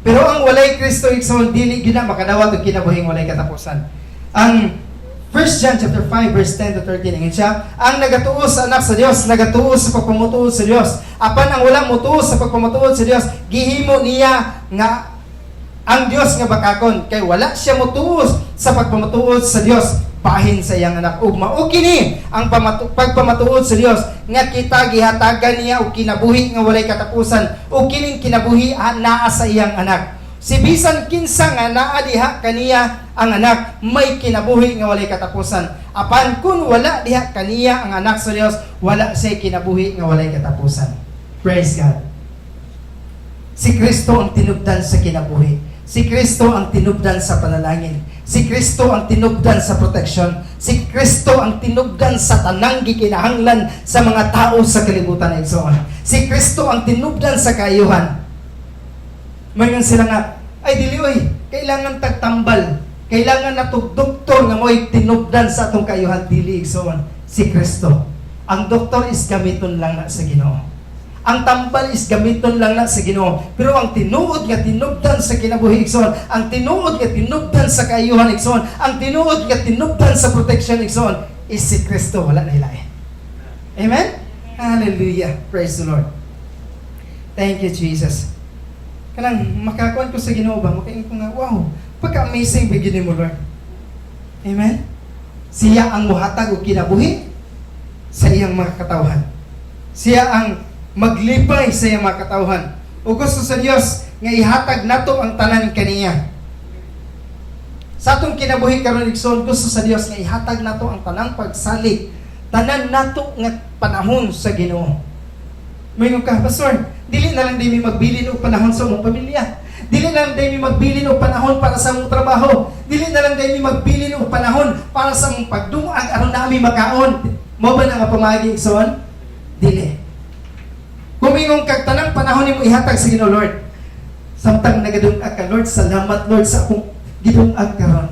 Pero ang walay Kristo igsoon dili gyud na makadawat og kinabuhing walay katapusan. Ang 1 John chapter 5 verse 10 to 13 ingon siya, ang nagatuo sa anak sa Dios nagatuo sa pagpamutuod sa Dios. Apan ang wala mutuo sa pagpamutuod sa Dios, gihimo niya nga ang Dios nga bakakon kay wala siya mutuo sa pagpamutuod sa Dios bahin sa iyang anak. Ug mao kini ang pagpamatuod sa Dios nga kita gihatagan niya og kinabuhi nga walay katapusan ug kining kinabuhi naa sa iyang anak. Si bisan kinsa nga naa diha kaniya ang anak, may kinabuhi nga walay katapusan. Apan kun wala diha kaniya ang anak sa Dios, wala siya kinabuhi nga walay katapusan. Praise God. Si Kristo ang tinubdan sa kinabuhi. Si Kristo ang tinubdan sa panalangin. Si Kristo ang tinubdan sa proteksyon. Si Kristo ang tinubdan sa tanang gikinahanglan sa mga tao sa kalibutan na igsoon. Si Kristo ang tinubdan sa kaayuhan. Mayon sila nga, ay dili oy, kailangan tagtambal. Kailangan na doktor nga mo'y tinubdan sa atong kaayuhan dili igsoon. Si Kristo. Ang doktor is gamiton lang na sa Ginoo. Ang tambal is gamiton lang na sa Ginoo. Pero ang tinuod nga tinubdan sa kinabuhi igsoon, ang tinuod nga tinubdan sa kaayuhan igsoon, ang tinuod nga tinubdan sa protection igsoon is si Kristo, wala na ilain. Amen? Hallelujah. Praise the Lord. Thank you, Jesus. Kanang makakuan ko sa Ginoo ba, makain ko nga, wow, pagka-amazing bigyan mo, Lord. Amen? Siya ang muhatag o kinabuhi sa iyang mga katawhan. Siya ang maglipay sa iyang mga katawhan. O gusto sa Dios nga ihatag nato ang tanan kaniya. Sa atong kinabuhi karon igsoon, gusto sa Dios nga ihatag nato ang tanang pagsalig, tanan nato nga panahon sa Ginoo. Mayroon ka, Pastor, dili na lang din magbilin og panahon sa mong pamilya. Dili na lang din magbilin og panahon para sa mong trabaho. Dili na lang din magbilin og panahon para sa mong pagdungag aron nami makaon. Mo ba nga pamagi igsoon? Dili. Kumingong kag tanang panahon nimo ihatag sa Ginoo, Lord. Samtang nagadungag ka, Lord, salamat Lord sa akong gidungag karon.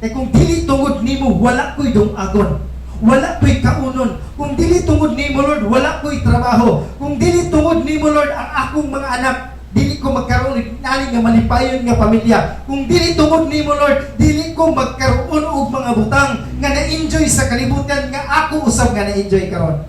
Kay kung dili tungod nimo wala ko'y dungagon. Wala ko'y kaunon. Kung dili tungod nimo, Lord, wala ko'y trabaho. Kung dili tungod nimo, Lord, ang akong mga anak, dili ko magkaroon ng naling nga malipayon nga pamilya. Kung dili tungod nimo, Lord, dili ko magkaroon og mga butang nga na-enjoy sa kalibutan nga ako usab nga na-enjoy karon.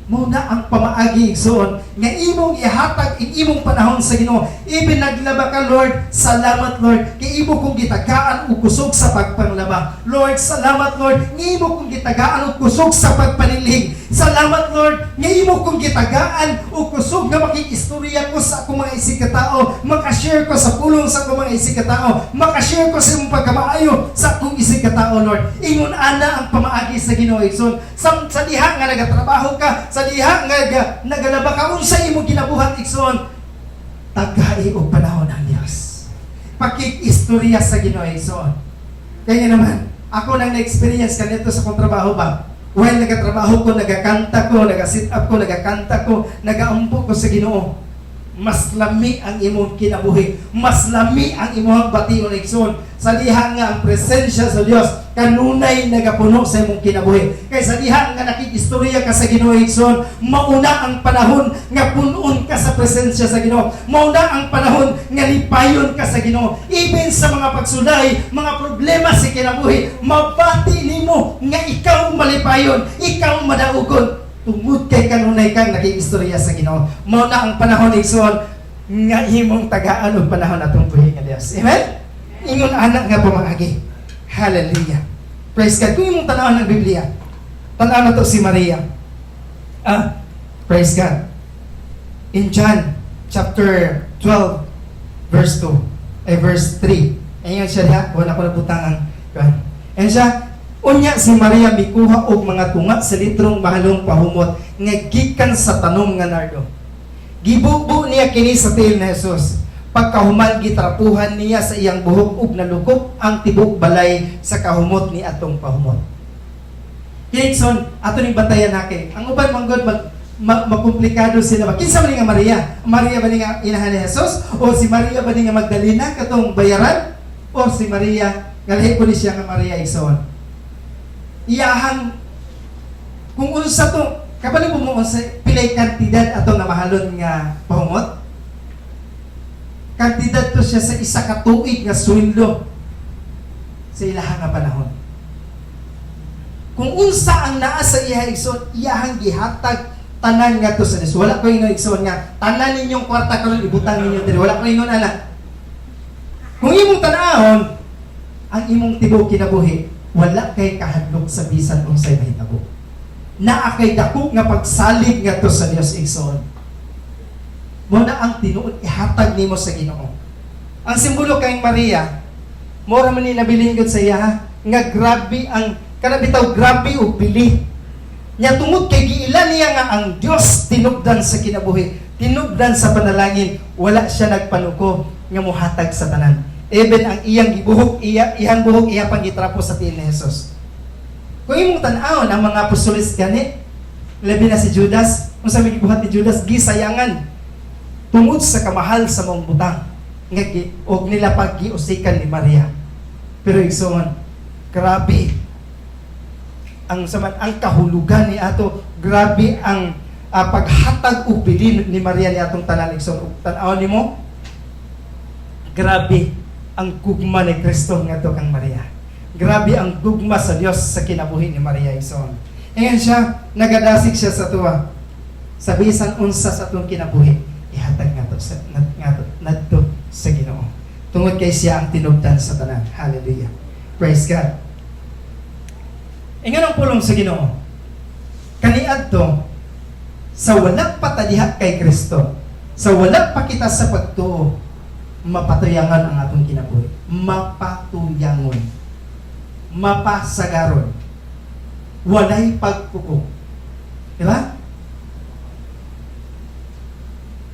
Muna ang pamaagi igsoon nga imong ihatag in imong panahon sa Ginoo. Even naglaba ka, Lord, salamat Lord kay imo kong gitagaan og kusog sa pagpanglaba. Lord, salamat Lord nga imo kong gitagaan og kusog sa pagpanilig. Salamat Lord nga imo kong gitagaan og kusog nga makikistorya ko sa akong mga isikatao, makashare ko sa pulong sa akong mga isikatao, makashare ko sa imong pagkamaayo sa akong isikatao, Lord. Ingon ana ang pamaagi sa Ginoo igsoon. Sa diha nga nagatrabaho ka, sa diha nga nagalaba ka unsa imong ginabuhat igsoon, tagay og panahon ang Dios. Pakikistorya sa Ginoo igsoon. Kaya naman, ako nang na-experience kanito sa kong trabaho ba? While nagatrabaho ko, nagakanta ko, nagasit up ko, nagakanta ko, nagaampo ko sa Ginoo. Mas lami ang imong kinabuhi. Mas lami ang imong bation igsoon. Sa diha nga ang presensya sa Dios kanunay nagapuno sa imong kinabuhi. Kay sa diha nga nakikistorya ka sa Ginoo igsoon, mauna ang panahon nga punon ka sa presensya sa Ginoo. Mauna ang panahon nga lipayon ka sa Ginoo. Even sa mga pagsulay, mga problema sa kinabuhi, mabati nimo nga ikaw malipayon, ikaw madaugon. Tungod kay kanunay kang nakikistorya sa Ginoo. Mao na ang panahon igsoon nga himong tagaan og panahon atong buhi nga Dios. Amen. Ingon anak nga pamaagi. Hallelujah. Praise God. Kung imong tanawon ng Biblia, tanaw na to si Maria. Praise God. In John chapter 12 verse 2 verse 3. Ayun siya diha, wala ko nabutang ang kuan. And siya unya si Maria mikuha og mga tunga sa litrong mahalong pahumot nga gikan sa tanom nga nardo. Gibubo niya kini sa tiil ni Jesus. Pagkahuman gitrapuhan niya sa iyang buhok ug nalukop ang tibok balay sa kahumot ni atong pahumot. Kinson ato ni bantayan nake. Ang uban manggod makomplikado sila ba? Kinsa man nga Maria? Maria ba ni nga inahan ni Jesus o si Maria ba ni nga Magdalena katong bayaran o si Maria galhi ko ni siya nga Maria igsoon. Iyahan kung unsa to kabalo mo sa pilay kantidad ato nga mahalon nga pahumot. Kantidad to siya sa isa ka tuig nga sweldo sa ilahang nga panahon. Kung unsa ang naa sa iya igsoon, iyahang gihatag tanan nga to sa Dios. Wala ko ingon igsoon nga tanan ninyong kwarta karon ibutang ninyo diri. Wala ko ingon ana. Kung imong tan-ahon ang imong tibuok kinabuhi, wala kay kahadlok sa bisan unsay mahitabo. Naa kay dako nga pagsalig nga to sa Dios igsoon. Mo na ang tinuod ihatag nimo sa Ginoo. Ang simbolo kay Maria, mora man ni nabilin gud sa iya nga grabe ang kana bitaw grabe og bili. Nya tungod kay giilan niya nga ang Dios tinubdan sa kinabuhi, tinubdan sa panalangin, wala siya nagpanuko nga mohatag sa tanan. Even ang iyang gibuhok, iyang buhok iya pang gitrapo sa tiil ni Jesus. Kung imong tan-aw ang mga apostoles gani, labi na si Judas, unsa may gibuhat ni Judas gisayangan tungod sa kamahal sa mong butang nga og nila paggiusikan ni Maria. Pero igsoon, grabe ang kahulugan ni ato, grabe ang paghatag og bilin ni Maria ni atong tanan igsoon. Tan-aw nimo, grabe ang gugma ni Kristo ngadto kang Maria. Grabe ang gugma sa Dios sa kinabuhi ni Maria igsoon. Ngayon siya nagadasig siya sa tuwa. Sa bisan unsa sa atong kinabuhi. ihatag nga to sa Ginoo. Tungod kay siya ang tinubdan sa tanan. Hallelujah. Praise God. Ingon ang pulong sa Ginoo. Kaniadto sa wala patadiha kay Kristo, sa wala pa kita sa pagtuo, mapatuyangan ang atong kinabuhi. Mapatuyangon. Mapasagaron. Walay pagkuko. Diba?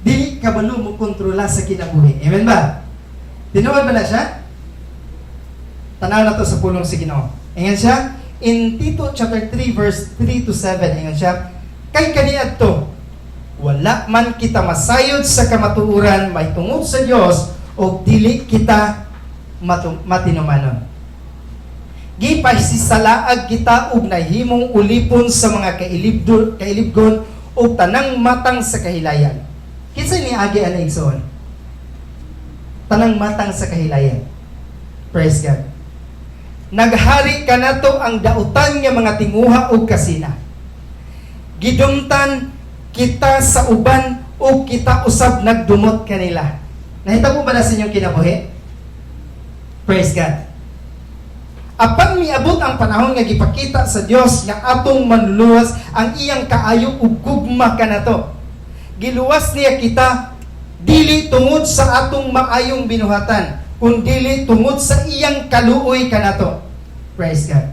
Dili kabalo mo kontrola sa kinabuhi. Amen ba? Tinuod ba na siya? Tanaw na to sa pulong sa Ginoo. Ingon siya, in Tito chapter 3 verse 3 to 7, ingon siya, kay kaniadto wala man kita masayod sa kamatuoran may tungod sa Dios o dili kita matinumanon. Gipasisalaag kita ug nahimong ulipon sa mga kailibgon o tanang matang sa kahilayan. Kinsa ni agi ana igsoon? Tanang matang sa kahilayan. Praise God. Naghari ka na to ang dautan nga mga tinguha o kasina. Gidumtan kita sa uban o kita usab nagdumot kanila. Nahitabo ba na sa inyong kinabuhi? Praise God. Apan miabot ang panahon nga gipakita sa Dios nga atong manluluwas ang iyang kaayo ug gugma kanato. Giluwas niya kita dili tungod sa atong maayong binuhatan, kundi tungod sa iyang kaluoy kanato. Praise God.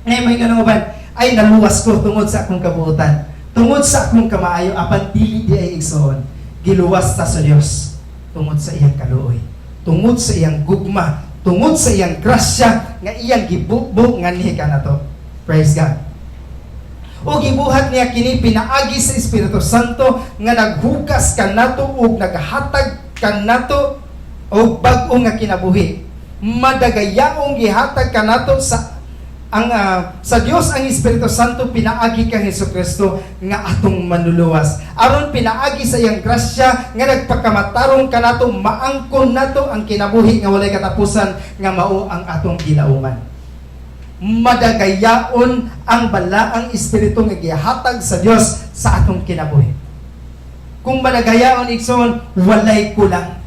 May ganun ba? Ay naluwas ko tungod sa akong kabuutan, tungod sa akong kamaayo, apan dili di ay igsoon. Giluwas ta sa Dios tungod sa iyang kaluoy, tungod sa iyang gugma, tungod sa iyang grasya nga iyang gibukbok nganhi kanato. Praise God. O gibuhat niya kini pinaagi sa Espiritu Santo nga naghukas kanato ug naghatag kanato og bag-o nga kinabuhi. Madagayaong gihatag kanato sa Dios ang Espiritu Santo pinaagi kang Hesukristo nga atong manluluwas. Aron pinaagi sa iyang grasya nga nagpakamatarong kanato maangkon nato ang kinabuhi nga walay katapusan nga mao ang atong gilauman. Madagayaon ang balaang espiritu nga gihatag sa Dios sa atong kinabuhi. Kung madagayaon igsoon, walay kulang.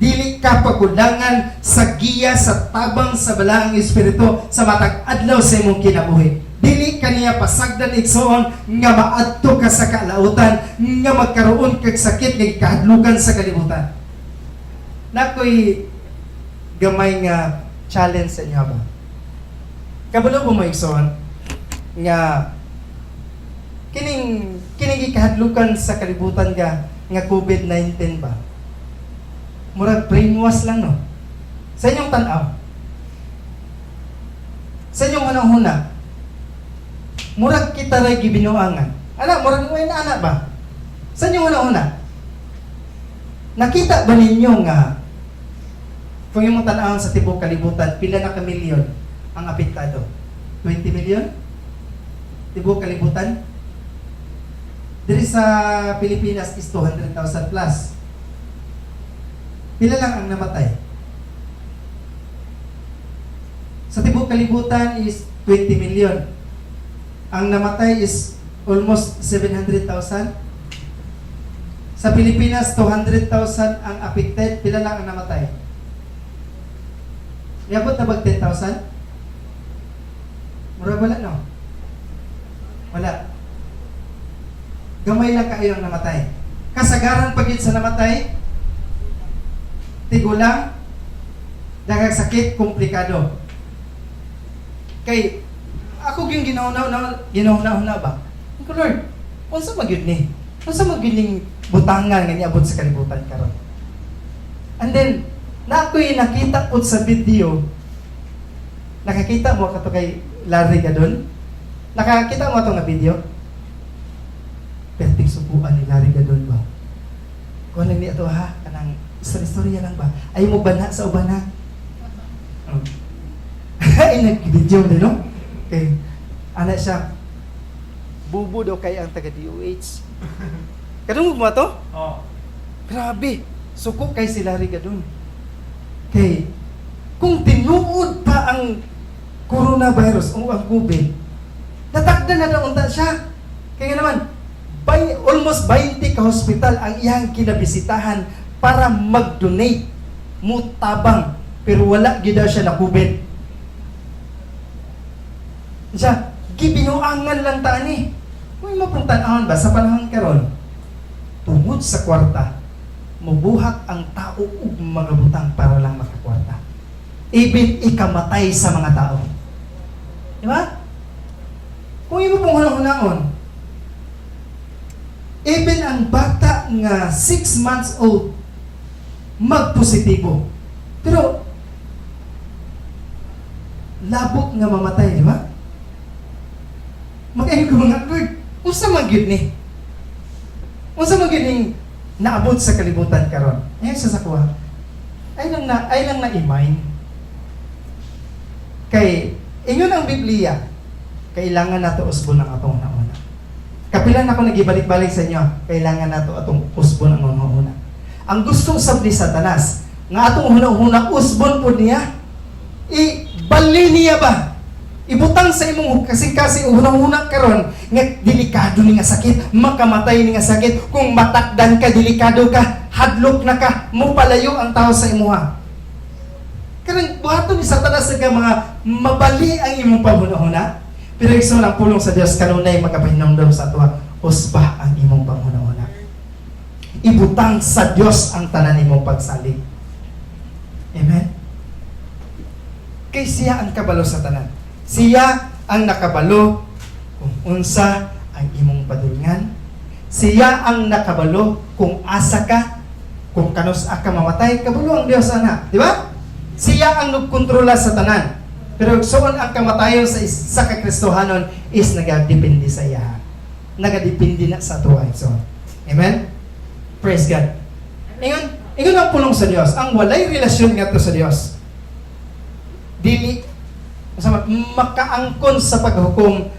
Dili ka pagulangan sa giya sa tabang sa balaang espiritu sa matag adlaw sa imong kinabuhi. Dili kaniya pasagdan igsoon nga maadto ka sa kalautan, nga magkaroon kag sakit nga kahadlukan sa kalibutan. Nakoy gamay nga challenge sa inyo ba? Kabalo mo igsoon nga kining gikahadlukan sa kalibutan nga COVID-19 ba? Murag brainwash lang, no? Sa inyong tanaw, sa inyong unang-una, murag kita ray gibinuangan. Murag may na ba? Sa inyong unang-una, nakita ba ninyo nga kung yung tanawon sa tibok kalibutan, pila na ka-milyon ang apektado? 20 million? Tibok kalibutan? Diri sa Pilipinas is 200,000 plus. Pila lang ang namatay? Sa tibok kalibutan is 20 million. Ang namatay is almost 700,000. Sa Pilipinas, 200,000 ang affected. Pila lang ang namatay? Iabot na bag 10,000? Mura wala, no? Wala. Gamay lang kayo ang namatay. Kasagaran pagit sa namatay, tigulang, daghang sakit, komplikado. Kay, ako yung ginaunaw ba? Ko Lord, unsa magyud ni? Unsa magyud ning butangan nga niabot sa kalibutan karon? And then, na ako'y nakita po sa video, nakakita mo ka to kay Larry Gadon? Nakakita mo ito nga video? Perting subuan ni Larry Gadon ba? Kung lang niya ito ha, kanang istorya lang ba? Ay mo ba na sa uban na? Ay nag-video din, no? Okay. Ano siya? Bubo daw kay ang taga-DOH. Kadung mo ba to? Oh. Grabe. Suko kay si Larry Gadon. Okay. Kung tinuod pa ang coronavirus o ang COVID, natakda na daw unta siya. Kaya naman, almost 20 ka hospital ang iyang kinabisitahan para mag-donate mutabang, pero wala gid siya na COVID. Siya, gibinuangan lang ta ni. Kung mapuntaan ba sa panahon karon, tungod sa kwarta, mubuhat ang tao ug mga butang para lang makakwarta. Even ikamatay sa mga tao. Di ba? Kung imo pong hunahunahon, even ang bata nga 6 months old, magpositibo. Pero, labot nga mamatay, di ba? Mag-ayun ko mga, Lord, unsa man gyud ni? Unsa man gyud ning naabot sa kalibutan karon? Ayun sa kuha. Ay lang na imay. Kay ingon ang Biblia, kailangan nato usbon ang atong nauna. Kapilan ako nagibalik-balik sa inyo, kailangan nato atong usbon ang una. Ang gusto sa ni Satanas, nga atong una usbon po niya, ibali niya ba? Ibutang sa imong kasi una karon nga delikado ni nga sakit, makamatay ni nga sakit, kung matakdan ka, delikado ka, hadlok na ka, mupalayo ang tao sa imuha. Karon buhaton ni Satanas nga mga mabali ang imong panghuna-huna. Pero igsoon ang pulong sa Dios kanunay magapahinumdom sa atoa, usba ang imong panghuna-huna. Ibutang sa Dios ang tanan nimong pagsalig. Amen. Kay siya ang kabalo sa tanan. Siya ang nakabalo kung unsa ang imong padulngan. Siya ang nakabalo kung asa ka, kung kanus ka mamatay, kabalo ang Dios ana, di ba? Siya ang nagkontrola sa tanan. Pero soon ang kamatayon sa kakristohanon is nagadepende sa iya. Nagadepende na sa tuwa. So, amen? Praise God. Ingon ang pulong sa Dios. Ang walay relasyon nga to sa Dios, dili makaangkon sa paghukom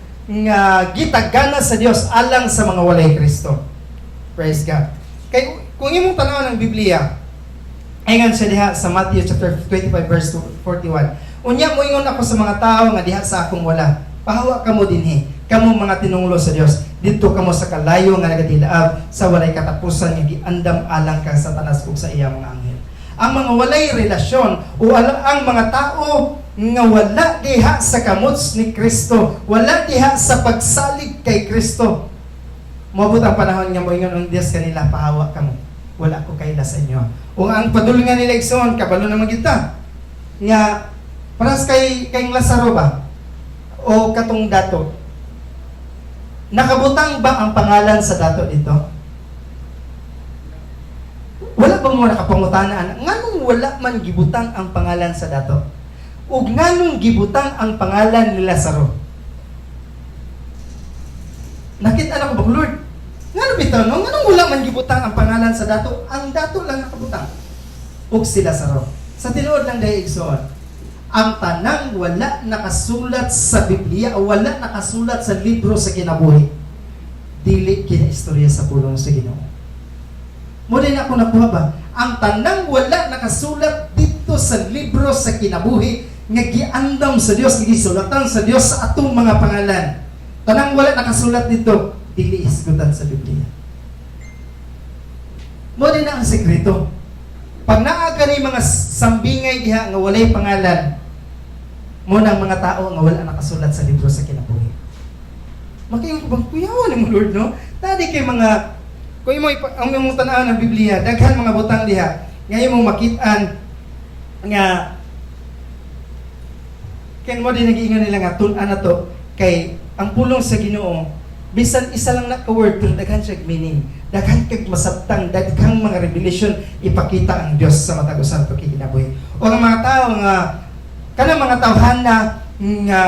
nga gitagana sa Dios alang sa mga walay Kristo. Praise God. Kay kung imong tanaw ng Biblia, ingon siya diha sa Matthew chapter 25 verse 41. Unya mo ingon ako sa mga tao nga diha sa akong wala. Pahawa kamo dinhi, kamo mga tinunglo sa Dios. Dito kamo sa kalayo nga nagadilaab sa walay katapusan nga giandam alang kang Satanas ug sa iya mga anghel. Ang mga walay relasyon o ang mga tao nga wala diha sa kamots ni Kristo, wala diha sa pagsalig kay Kristo. Moabot ang panahon nga moingon ang Dios kanila, pahawa kamo. Wala ko kaila sa inyo. O ang padulungan nila igsoon, kabalo naman kita. Nga paras kay Lazaro ba? O katong dato. Nakabutang ba ang pangalan sa dato dito? Wala ba mo nakapangutanaan? Nganong wala man gibutang ang pangalan sa dato? Ug nganong gibutang ang pangalan ni Lazaro? Nakita na ko ba, Lord? Ngano bitaw no? Nganong wala man gibutang ang pangalan sa dato? Ang dato lang nakabutang. Ug si Lazaro. Sa tinuod lang dahil igsoon, ang tanang wala nakasulat sa Biblia o wala nakasulat sa libro sa kinabuhi, dili kinaistorya sa pulong sa Ginoo. Muna na ako nakuha ba? Ang tanang wala nakasulat dito sa libro sa kinabuhi nga giandam sa Dios, gisulatan sa Dios sa atong mga pangalan. Tanang wala nakasulat dito, dili isgutan sa Biblia. Muna na ang sekreto. Pag naaga ni mga sambingay diha nga walay pangalan, muna ang mga tao nga wala nakasulat sa libro sa kinabuhi. Makayon ko bang kuyawan ni mo, Lord, no? Tadi kay mga kung imo ang imong tan-aw ng Biblia, daghan mga butang diha, ngayon mo makit-an nga ken mo din nagiingon nila nga tun-an na to kay ang pulong sa Ginoo bisan isa lang na ka word pero daghan siya meaning, daghan kag masabtang, daghang mga revelation ipakita ang Dios sa matag usan to kinabuhi. O ang mga tao nga kanang mga tawhan na nga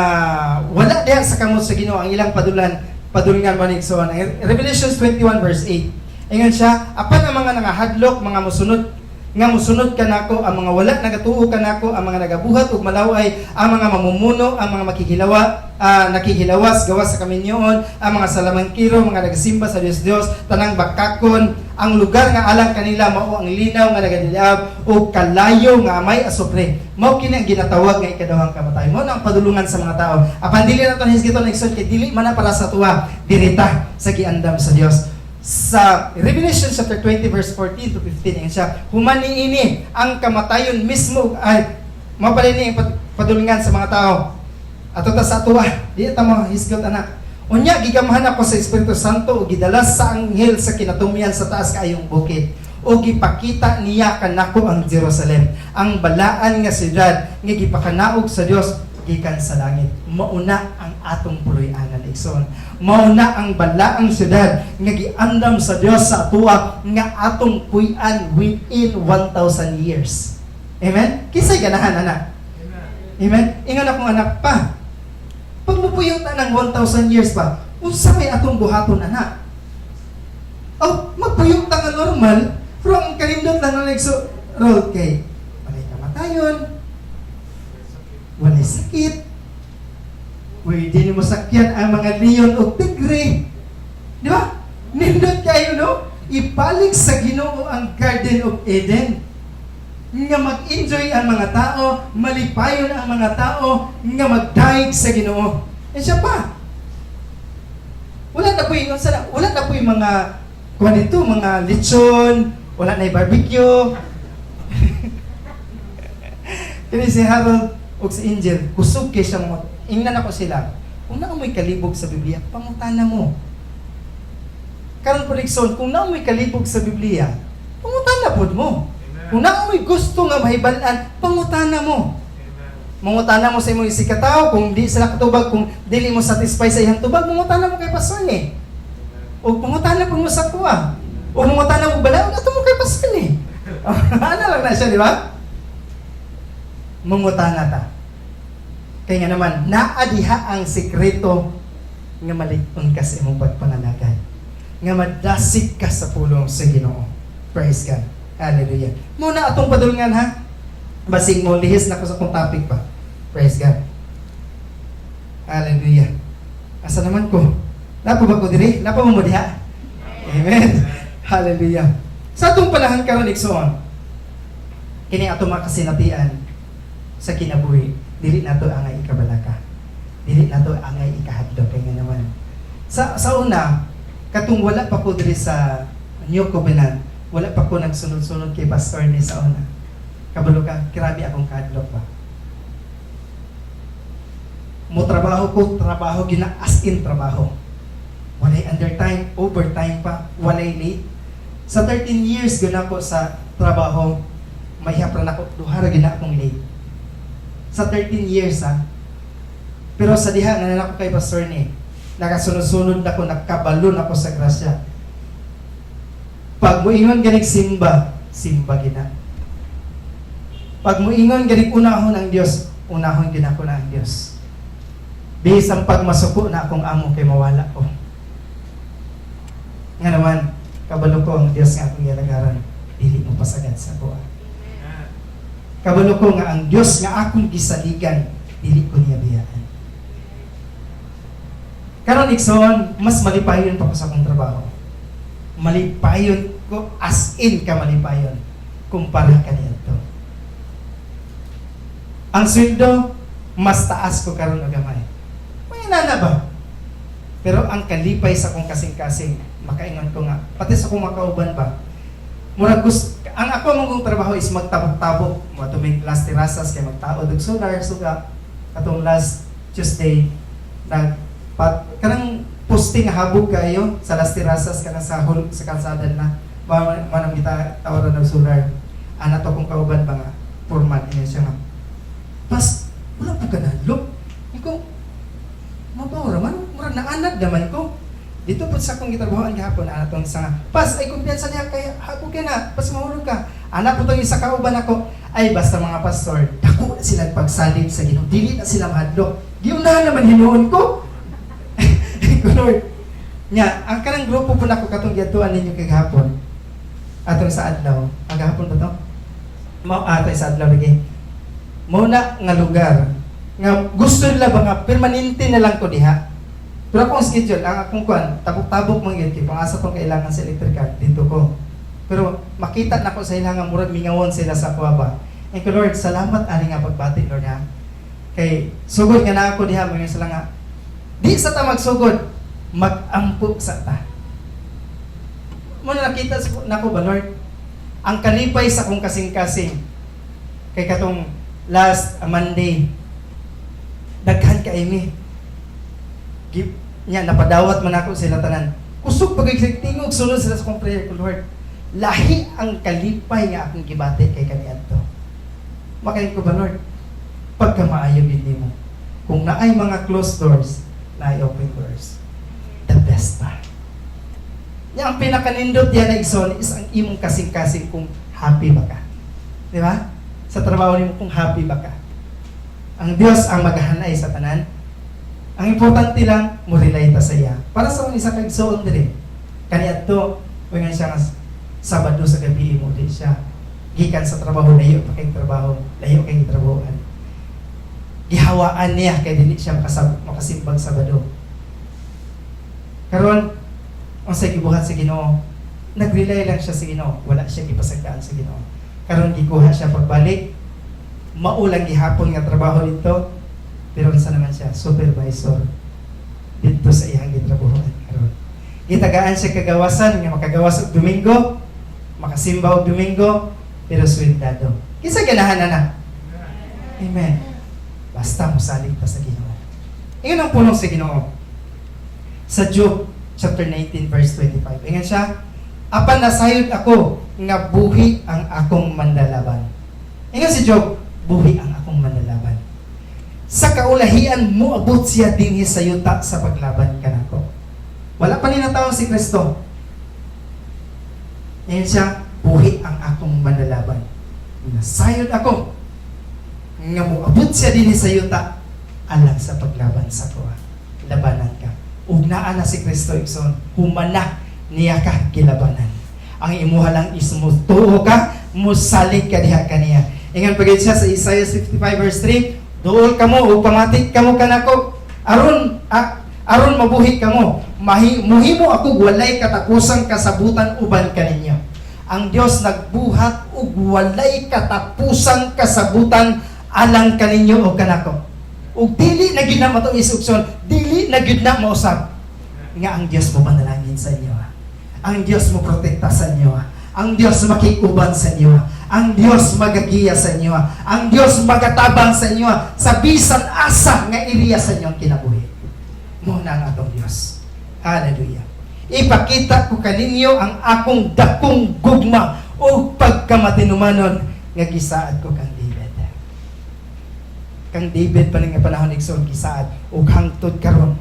wala diha sa kamot sa Ginoo ang ilang padulngan mo so Revelation 21 verse 8. Ingon siya, apan ang mga nangahadlok, mga musunod kanako, ang mga wala nagatuo kanako, ang mga nagabuhat ug malaway, ang mga mamumuno, ang mga nakihilawas gawas sa kaminyoon, ang mga salamangkiro, mga nagasimba sa Dios, tanang bakakon, ang lugar nga alang kanila mao ang linaw nga nagadilaab o kalayo nga may asupre. Mao kini ang ginatawag nga ikadawang kamatay. Mao ang padulungan sa mga tao. Apan dili naton hisgiton nagsun kay dili man para sa tuwa dirita sa giandam sa Dios. sa Revelation chapter 20 verse 14 to 15 yan siya, humani ini ang kamatayon mismo ay mapalini padulungan sa mga tao. Ato ta sa atuwa, di ta mo hisgot anak. Unya gigamahan ako sa Espiritu Santo ug gidalas sa anghel sa kinatumian sa taas kaayong bukid. O gipakita niya kanako ang Jerusalem, ang balaan nga siyudad nga gipakanaog sa Dios gikan sa langit. Mauna ang atong puloy-anan igsoon. Mauna ang balaang siyudad nga giandam sa Dios sa atuwa nga atong puy-an within 1,000 years. Amen? Kisay ganahan anak. Amen? Ingon akong anak pa. Pag mupuyong na ng 1,000 years pa, unsa may atong buhaton anak? Oh, magpuyong ta nga normal, pero ang kalindot lang na road kay walay kamatayon, walay sakit, pwede ni mo sakyan ang mga leon o tigre. Di ba? Nindot kayo, no? Ibalik sa Ginoo ang Garden of Eden. Nga mag-enjoy ang mga tao, malipayon ang mga tao, nga magdaig sa Ginoo. E siya pa. Wala na po yung mga kuha dito, mga lechon, wala na yung barbecue. Kaya si Harold o si Angel, kusog kayo siya mga, ingnan ako sila, kung naamoy kalibog sa Biblia, pangutana mo. Karon po Nixon, kung naamoy kalibog sa Biblia, pangutana po mo. Kung naamoy gusto nga mahibalaan, pangutana mo. Mangutana mo sa imong isikataw, kung di sila katubag, kung dili mo satisfy sa iyang tubag, mangutana mo kay Pastor ni. O pangutana po mo sa kuha. O mangutana mo bala, ato mo kay Pastor ni. Ano lang na siya, di ba? Mangutana ta. Kaya nga naman, naadiha ang sikreto nga malikon ka sa imong pagpangalagay. Nga madasig ka sa pulong sa Ginoo. Praise God. Hallelujah. Muna atong padulungan ha. Basig mo, lihis na ko sa kong topic pa. Praise God. Hallelujah. Asa naman ko? Lapo ba ko diri? Lapo mo diha? Amen. Hallelujah. Sa atong panahon karon igsoon, kini ato makasinatian sa kinabuhi, dili nato angay ikabalaka. Dili nato angay ikahadlok kay nga naman. Sa una, katong wala pa ko diri sa New Covenant, wala pa ko nagsunod-sunod kay Pastor ni sa una. Kabalo ka, grabe akong kahadlok pa. Mo trabaho gina as in trabaho. Walay undertime, overtime pa, walay late. Sa 13 years gina ko sa trabaho, may hapran ako, duhara gina akong late. Sa 13 years ha. Pero sa diha, nanan ako kay Pastor ni, nakasunod-sunod ako, nagkabalon ako sa grasya. Pag muingon ganig simba gina. Pag muingon ganig unahon ang Dios, unahon gina ko na ang Dios. Bisang pag masuko na akong amo kay mawala ko. Nga naman, kabalo ko ang Dios nga akong yalagaran, dili mo pasagad sa kuha. Kabalo ko nga ang Dios nga akong gisaligan, dili ko niya biyaan. Karon igsoon, mas malipayon pa ko sa akong trabaho. Malipayon ko, as in ka malipayon, kumpara ka nito. Ang sweldo, mas taas ko karon og gamay. May nana ba? Pero ang kalipay sa kong kasing-kasing, makaingon ko nga, pati sa kong makauban ba, murag ang ako mong trabaho is magtabok-tabok, matuming last terasas, kay magtaod og solar, suga, katong last Tuesday, kanang posting habog kayo sa las terasas kanang sa kalsada na manang kita tawaran ng solar. Ana to kung kauban ba nga format niya siya nga. Pas wala po kanadlok. Iko mabawra man murag naanad naman ko. Dito po sa kong gitrabahoan gihapon ana tong isa. Pas ay kumpiyansa niya kay habog ka na, pas mahulog ka. Ana po tong isa kauban ako. Ay basta mga pastor, dako na sila pagsalib sa Ginoo. Dili na sila mahadlok. Giunahan naman hinuon ko. Lord, nya, ang kanang grupo po na ko katong giyatuan ninyo kagahapon. Atong sa adlaw. Ang gahapon ba to? Atong sa adlaw lagi. Muna nga lugar nga gusto nila ba nga permanente na lang ko diha. Pero akong schedule, ang akong kuan, tabok-tabok man gyud kay pangasa pang kailangan sa electrical dito ko. Pero makita na ko sa ilang nga murag mingawon sila sa kuha ba. And Lord, salamat ani nga pagbati Lord ha. Kay sugod nga na ako diha mga sila nga di sa ta magsugod, mag-ampok sa ta. Mo na nakita nako ba Lord? Ang kalipay sa kong kasing-kasing kay katong last Monday daghan ka imi. Nya napadawat man ako sila tanan. Kusog pagay tingog sunod sila sa kong prayer ko Lord. Lahi ang kalipay nga akong gibati kay kaniadto. Makain ko ba Lord? Pagka maayo gid mo. Kung naay mga closed doors, naay open doors. The best pa. Yang pinakanindot yan na igsoon is ang imong kasing-kasing kung happy ba ka. Di ba? Sa trabaho nimo kung happy ba ka. Ang Diyos ang maghahanay sa tanan. Ang importante lang, mo relate sa iya. Para sa mga isa kagsoon dire. Kaniadto, kung nga siya nga Sabado sa gabi mo din siya. Gikan sa trabaho, layo pa kay trabaho, layo kay trabahoan. Gihawaan niya kay dili siya makasimbang Sabado. Karon ang sa gibuhat sa Ginoo, nag-rely lang siya sa Ginoo, wala siya gipasagdaan sa Ginoo. Karon gikuha siya pagbalik, maulang gihapon nga trabaho dito, pero unsa naman siya supervisor dito sa iyang gitrabahoan karon. Gitagaan siya kagawasan nga makagawas og Domingo, makasimba og Domingo, pero swindado. Kinsa ganahan na? Amen. Basta mosalig pa sa Ginoo. Ingon ang pulong sa Ginoo. Sa Job chapter 19 verse 25. Ingon siya, apan nasayod ako nga buhi ang akong mandalaban. Ingon si Job, buhi ang akong mandalaban. Sa kaulahian mo abot siya dinhi sa yuta sa paglaban kanako. Wala pa ni natawag si Kristo. Ingon siya, buhi ang akong mandalaban. Nasayod ako nga mo abot siya dinhi sa yuta alang sa paglaban sa kuha. Labanan ka. Ug naa na si Kristo igsoon, humana niya ka kilabanan. Ang imuha lang is mo tuo ka, musalig ka diha kaniya. Ingon pagid siya sa Isaiah 55 verse 3, duol kamo ug pamatik kamo kanako aron mabuhi kamo. Muhimo ako walay katapusan kasabutan uban kaninyo. Ang Dios nagbuhat ug walay katapusan kasabutan alang kaninyo o kanako. Ug dili na gid na mato isukson, dili na gid na mausab nga ang Dios mo manalangin sa inyo. Ang Dios mo protekta sa inyo. Ang Dios makiuban sa inyo. Ang Dios magagiya sa inyo. Ang Dios magatabang sa inyo sa bisan asa nga iriya sa inyong kinabuhi. Muna ang atong Dios. Hallelujah. Ipakita ko kaninyo ang akong dakong gugma o pagkamatinumanon nga gisaad ko kang David. Kang David pa nga panahon igsoon gisaad ug hangtod karon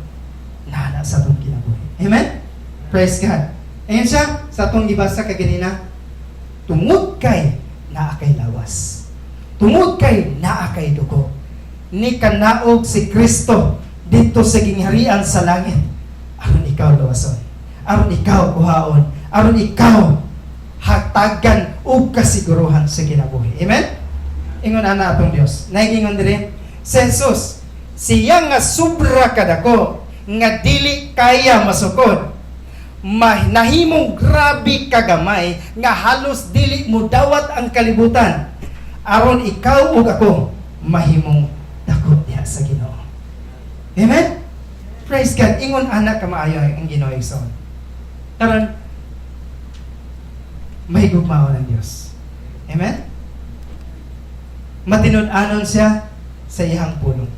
nana sa atong kinabuhi. Amen? Praise God. Ayan siya sa atong gibasa kaganina. Tungod kay naa kay lawas. Tungod kay naa kay dugo. Ni kanaog si Kristo dito sa gingharian sa langit. Aron ikaw lawason. Aron ikaw kuhaon. Aron ikaw hatagan og kasiguruhan sa kinabuhi. Amen? Ingon ana atong Dios. Naigingon diri, sensus siya nga sobra kadako nga dili kaya masukod. Nahimong grabe kagamay nga halos dili mo dawat ang kalibutan. Aron ikaw ug ako mahimong dako diha sa Ginoo. Amen? Praise God. Ingon ana ka maayo ang Ginoo igsoon. Karon may gugmao ng Dios. Amen? Matinud-anon siya sa iyang pulong.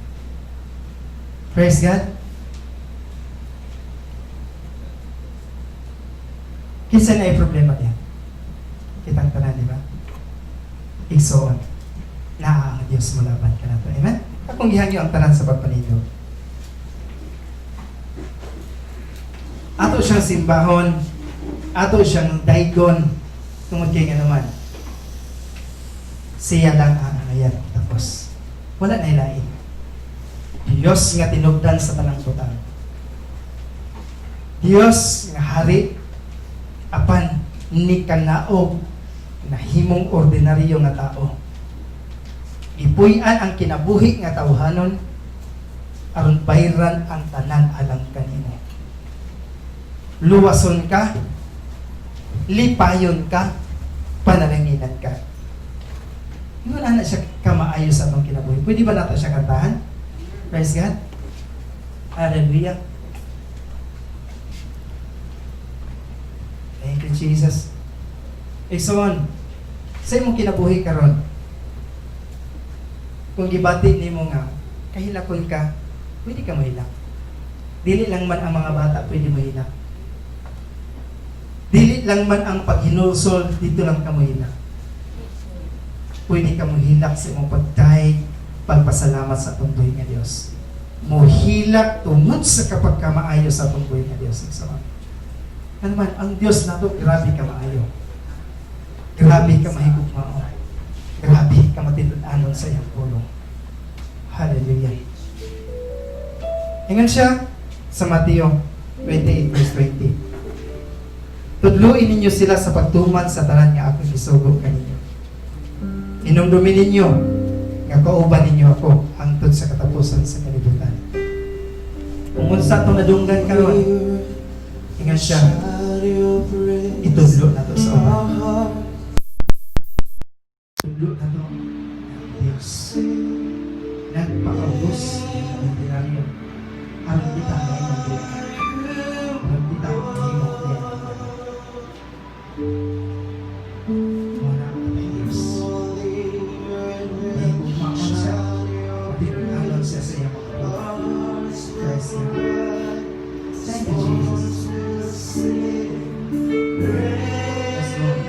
Praise God. Kinsa na ay problema diyan? Kitang tanan, di ba? Igsoon. Na ang Diyos mo laban ka na to. Amen? Akong gihangyo ang tanan sa pagpanindo. Ato siyang simbahon, ato siyang daigon, tungod kay nga naman. Siya lang ang ayan. Tapos, wala na ilain. Diyos nga tinugdan sa tanang butang. Diyos nga hari, apan ni kanaog na himong ordinaryo nga tao. Ipuy-an ang kinabuhi nga tawhanon aron bayran ang tanan alang kanimo. Luwason ka, lipayon ka, panalanginan ka. Wala na siya kamaayo sa atong kinabuhi. Pwede ba nato siya kantahan? Praise God. Hallelujah. Thank you, Jesus. Igsoon, sa imong kinabuhi karon, kung gibati nimo nga, kahilakon ka, pwede ka mahilak. Dili lang man ang mga bata pwede mahilak. Dili lang man ang paghinulsol, dito lang ka mahilak. Pwede ka mahilak sa imong pagtay, pagpasalamat sa atong buhay nga Dios. Mohilak tungod sa kapag ka maayo sa atong buhay nga Dios. Ano man, ang Dios nato, grabe ka maayo. Grabe ka mahigugmao. Grabe ka matitudanon sa iyang pulong. Hallelujah. Ingon siya sa Mateo 28 verse 20. Tudluin ninyo sila sa pagtuman sa tanan nga akong isugod kaninyo. Inumdumin ninyo nga kauban ninyo ako hangtod sa katapusan sa kalibutan. Kung unsa itong nadunggan karon, ingon siya, itudlo na to sa uban. Tudlo na to ang Diyos. Nagpakaubos ng tinaryo. Alam kita ang iyong buhay. Alam kita ang iyong buhay. Wala ka na Diyos. Dahil umakon siya, matitunalan siya sa iyong mga buhay. Christ na. Thank you, Jesus. Yes, Lord.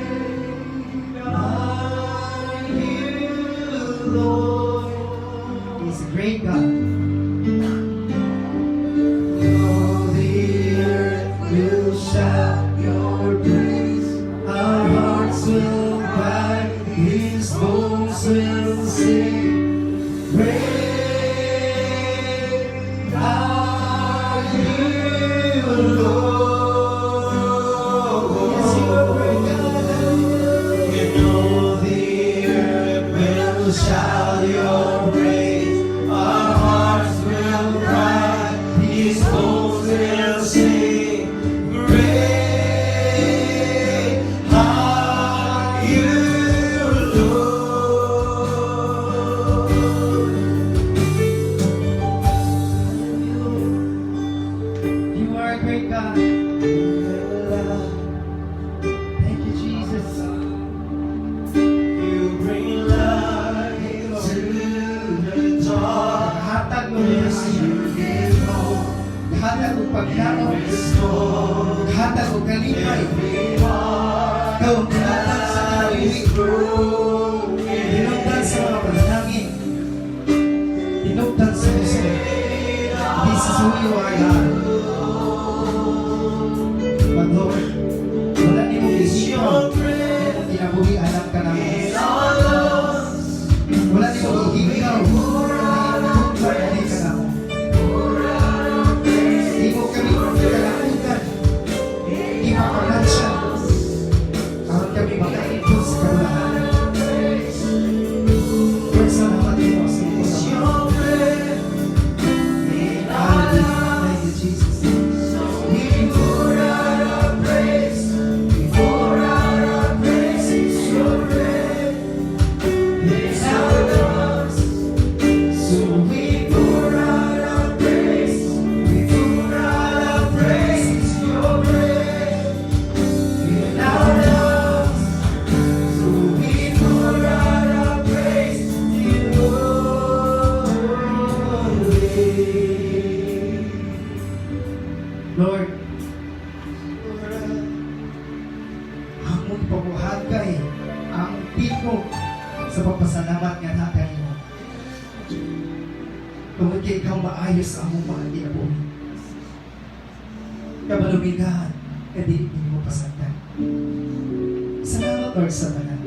He's a great God. Shout your praise, our hearts will cry, these bones will sing, great are you, Lord. You are a great God. Thank you, Jesus. You bring light to the dark, Hatag mo niya sa iyo. you give hope, Hatag mo pagkano. restore Hatag mo kalipay. every heart Ikaw ang tinatag sa that kinabuhi. is broken. Tinugtan sa mga panalangin. Tinugtan sa gusto. Hindi sa suyo ay God. But Lord, wala ni mo isyon. Ang kinabuhi, alam ka namin. Wala ni mo ihigaw. Hindi ka namin. Hindi mo kami kalakutan. Hindi mapalansya. Karoon kami makaipon sa kabulahan. Lord, salamat mo sa mga kasama. Hallelujah. Thank you, Jesus. We pour out our praise. We pour out our praise. It's your breath. It's our lungs. So we pour out our praise. We pour out our praise. It's your breath. In our lungs. So we pour out our praise. In Lord, among pagbuhatay ang tipo sa pagpasalamat nga natin mo. Tungod kay ikaw maayos sa among mga kinabuhi. Kabalumigan, kadi hindi mo pasagdan. Salamat Lord sa tanan.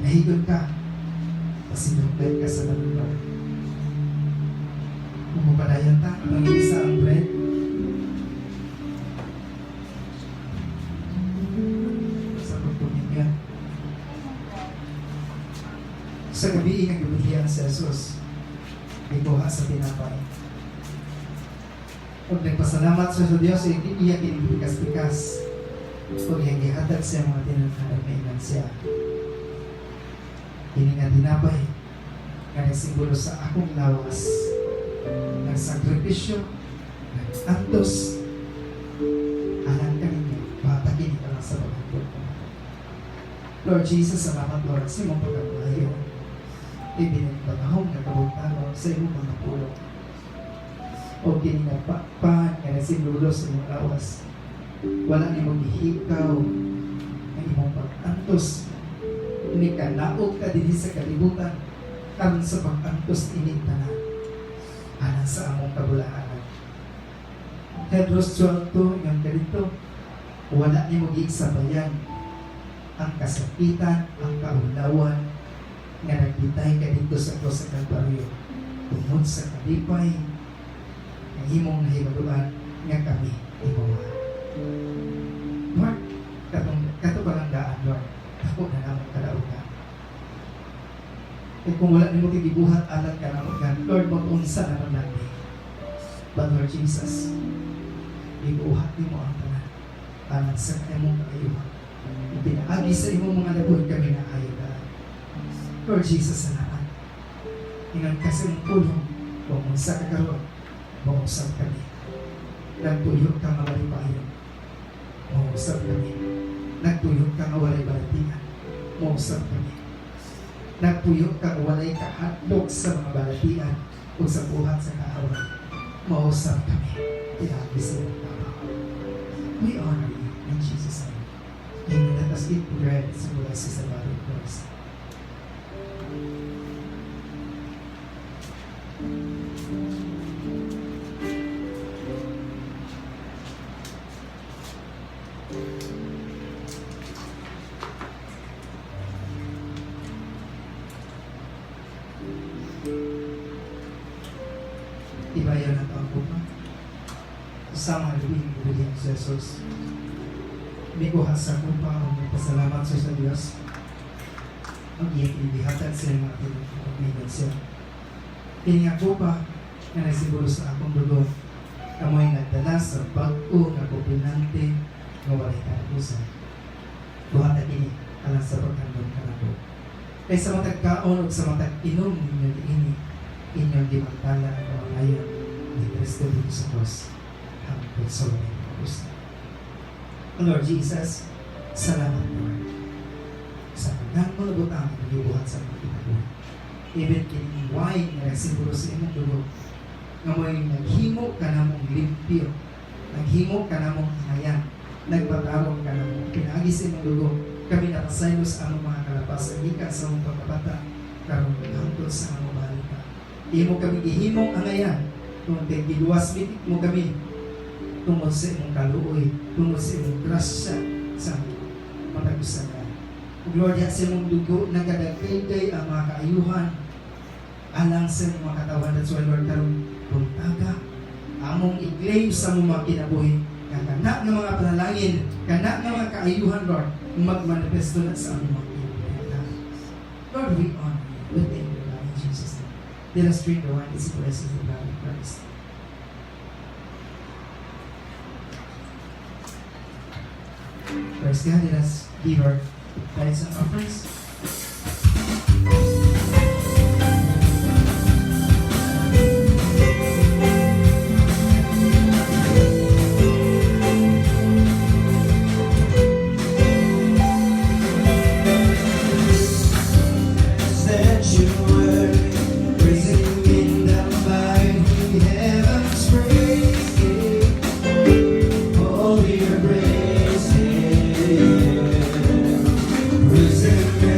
Nahigon ka, pasinugdan ka sa lalubar. Pumapadayan ta, ang isa ang bread. Sa pagpuminggan. Sa gabi ng gabihan sa Jesus, ikuha sa tinapay. Huwag nagpasalamat sa Diyos, hindi iya kinibigas-bigas. Huwag iyang gihatag sa mga tinanghalian siya. Ini nga tinapay, nga nagsimbolo sa akong lawas, nagsakripisyo, nag-antos, alam ka ninyo, batakin ito lang Lord Jesus, salamat Lord sa imong pagkabayo. Ibinagpatahong na kabutano sa imong mga pulong. O kininapakpan nga nasinulo sa imong lawas. Wala ni mong gihikaw ang imong pag-antos. Ni kanaog ka din sa kalibutan karon sa pag-antos ining tanan. Alang sa among kabulaanan. Hebrews 12:2 yung ganito. Wala ni mong gisabayan ang kasakitan, ang kaulawan nga nagbitay ka dito sa krus sa Kalbaryo tungod sa kalipay ng imong nahibaluan nga kami ibawa. Lord, katubalang daan, Lord, ako na namang kalaunan. At kung wala ni mo kigibuhat alang ka naman, Lord, mag-unsa naman namin. But Lord Jesus, ibuhat ni mo ang tanan alang sa kanyang kaayuhan. Pinaagi sa imong mga lagoy kami na ayaw daan. Lord Jesus, salamat. Ingat ka sa imong pulong, bumunsa ka karoon, bumusap kami. Nagtuyok ka nga walay payo, bumusap kami. Nagtuyok ka nga walay balatingan, bumusap kami. Nagtuyok ka nga walay kahadlok sa mga balatian o sa buhat sa kaawan, bumusap kami. Pinaagi sa imong tama. We honor you in Jesus' name. Amen. Let us eat bread as well as the body of Christ. Ibayaw na ang pupa. Kasama ang William Jesus. May kuhasa ko pa ang pasalamat sa Diyos. Ang iyong ibihatag sa mga pinagpapamigan siya. Pininga ko pa na nagsiguro sa akong dugo. Kamoy nagdala sa bago na kupinante na walay karapusan. Buhatag ini alang sa pagkandong karabo. Kaya sa matag kaon o sa matag inom ninyo ini, inyong dimantala ang kamalayan ni Cristo dito sa cross. Hanggang sa walay karapusan. Lord Jesus, salamat Lord. Sa pagkaan mo nabutang nalibuhat sa mga kinabuhi. Even kining wine na nagsiguro sa imong dugo, nga mo'y naghimo ka na mong limpyo, naghimo ka na mong hayan, nagbatarong ka na mong pinagi sa imong dugo, kami napasaylo sa among mga kalapasan, ikan sa among pagkabata, karong hangtod sa among balita. Imo kami gihimong angayan, kung giluwas mo kami, tungod sa imong kaluoy, tungod sa imong grasya sa matagusagan. Lord, sa imong dugo, nagadagkay ang mga kaayuhan alang sa imong mga katawan. That's why, Lord, karong puntaga, among i-claim sa imong mga kinabuhi, kana ng mga panalangin, kana ng mga kaayuhan, Lord, magmanifesto na sa among mga kinabuhi. Lord, we honor you. We thank you, Lord, in Jesus' name. Let us drink the wine. It's a blessing of the blood of Christ. Praise God, let us give our tithes and offerings. Sanctuary, praising in the mighty heavens, praising, holy praising, praising.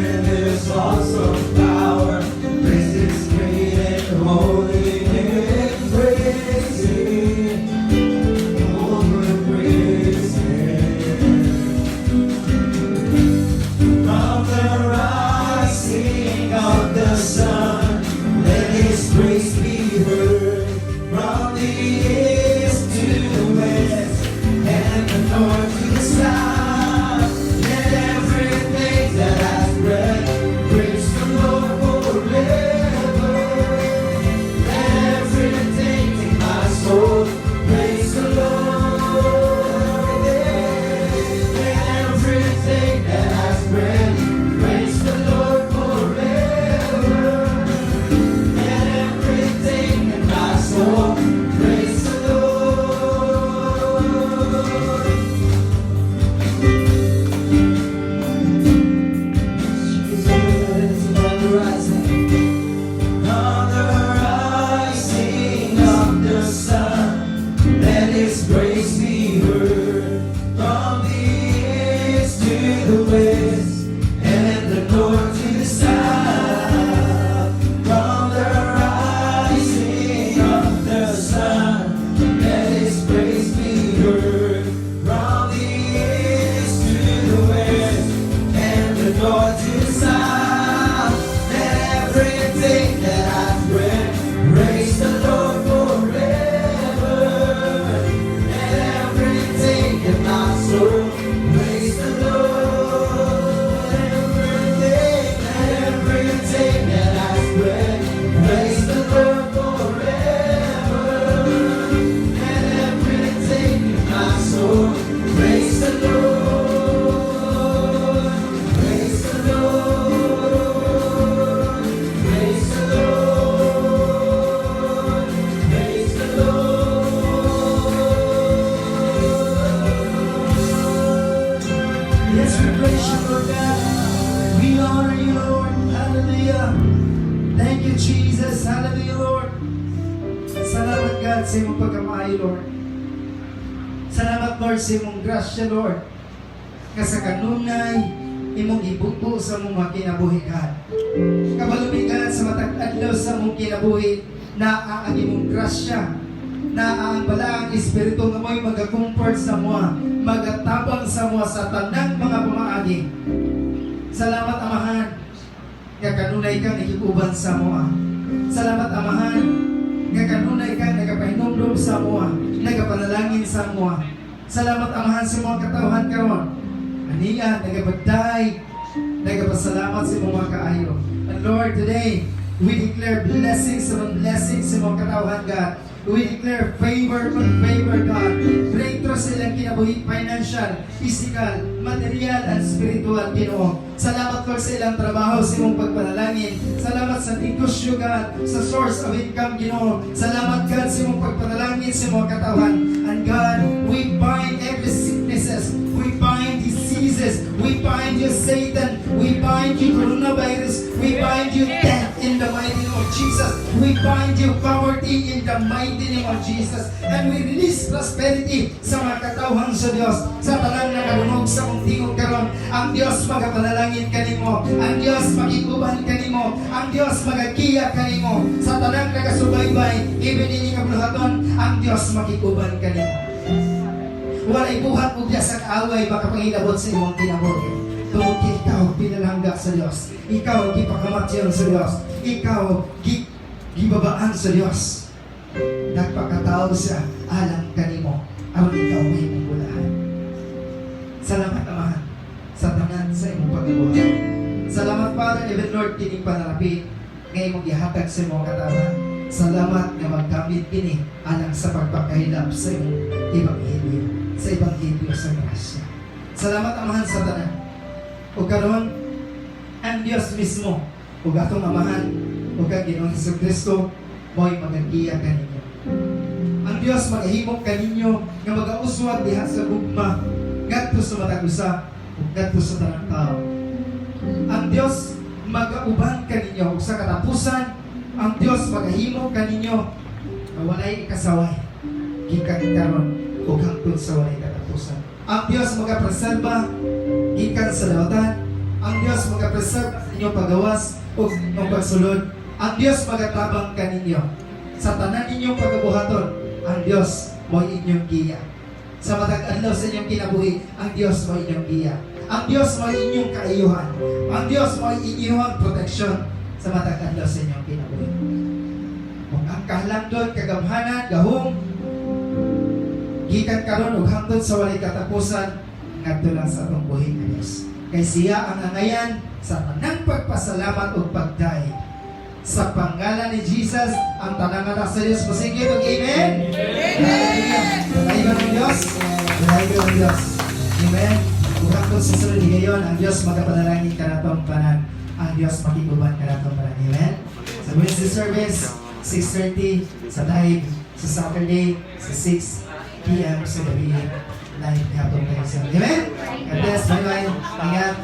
God sa imong pagkamaayo, Lord. Salamat, Lord, sa imong grasya, Lord. Nga sa kanunay, imong ibuto sa mong mga kinabuhi, God. Kabalumi, God, sa matag adlaw sa mong kinabuhi, na ang imong grasya, na ang balaang espiritu nga mo'y mag-comfort sa mua, magatabang sa mua sa tanang mga pumaagi. Salamat, Amahan, nga kanunay kang nakikuban sa mua. Salamat, Amahan, nga kanunay kang nagapahinumdum sa mua, nagapanalangin sa mua. Salamat, Amahan, sa mga katawhan karon. Aniya, nagabagday, nagapasalamat sa mga kaayo. And Lord, today, we declare blessings upon blessings sa mga katawhan, God. We declare favor upon favor, God. Breakthrough sa ilang kinabuhi, financial, physical, material, and spiritual, Ginoo. Salamat, Lord, sa ilang trabaho, sa imong pagpanalangin. Salamat sa negosyo, God, sa source of income, Ginoo. Salamat, God, sa imong pagpanalangin sa mga katawhan. And God, we bind every sicknesses. We bind diseases. We bind you, Satan. We bind you, coronavirus. We bind you, death in the mighty name of Jesus. We bind you, poverty in the mighty name of Jesus. And we release prosperity sa mga katawhan sa Diyos. Sa talang nakalungog sa mong tingog karon, ang Diyos magapanalangin kanimo. Ang Diyos makikuban kanimo. Ang Diyos magakiya kanimo. Sa talang nakasubaybay, even ini kabuluhaton, ang Diyos makikuban kanimo. Walay buhat mo diya sa away, baka pangilabot sa imong kinabuhi. Tungkol ikaw pinalangga sa Diyos. Ikaw gipakamatyan sa Diyos. Ikaw gibabaan sa Diyos. Nagpakatao siya alang kanimo. Aron ikaw may munggulaan. Salamat, Amahan, sa tanan sa imong pagkabuhat. Salamat, Father, even Lord, kining panarapit ngayon mong ihatag sa imong katawan. Salamat na magkamit kini alang sa pagpakahilap sa imong ebanghelyo, sa ebanghelyo sa grasya. Salamat, Amahan, sa tanan. O karon, ang Diyos mismo, o atong Amahan, o kang Ginoong Jesucristo, mo'y magagiya kaninyo. Ang Diyos magahimok kaninyo nga mag-auswag diha sa gugma, ngadto sa matagusa, o ngadto sa tanang tao. Ang Diyos mag-auban kaninyo, o sa katapusan, ang Diyos magahimok kaninyo na walay kasaway, gikan karon o hangtod sa walay katapusan. Ang Diyos magapreserba gikan sa dawatan. Ang Diyos magapreserba sa inyong pagawas o inyong pagsulod. Ang Diyos magatabang kaninyo sa tanan ninyong pagabuhaton. Ang Diyos mo inyong giya. Sa matag adlaw sa inyong kinabuhi, ang Diyos mo inyong giya. Ang Diyos mo inyong kaayuhan. Ang Diyos mo inyong proteksyon sa matag adlaw sa inyong kinabuhi. Kung ang kahalangdon, kagamhanan, gahong gikan karon ug hangtod sa walay katapusan, ngadto lang sa atong buhi nga Dios. Kay siya ang angayan sa tanang pagpasalamat ug pagdaig. Sa pangalan ni Jesus, ang tanang anak sa Dios masigit ug amen. Amen. Dalayan ng Dios. Dalayan ng Dios. Amen. Ug hangtod sa sulod higayon, ang Dios magapanalangin kanatong tanan. Ang Dios makikuban kanatong tanan. Amen. Sa Wednesday service, 6:30 sa live, sa Saturday sa 6 p.m. sa gabi, live hapon tayo sa Amen? God bless, bye-bye, ingat.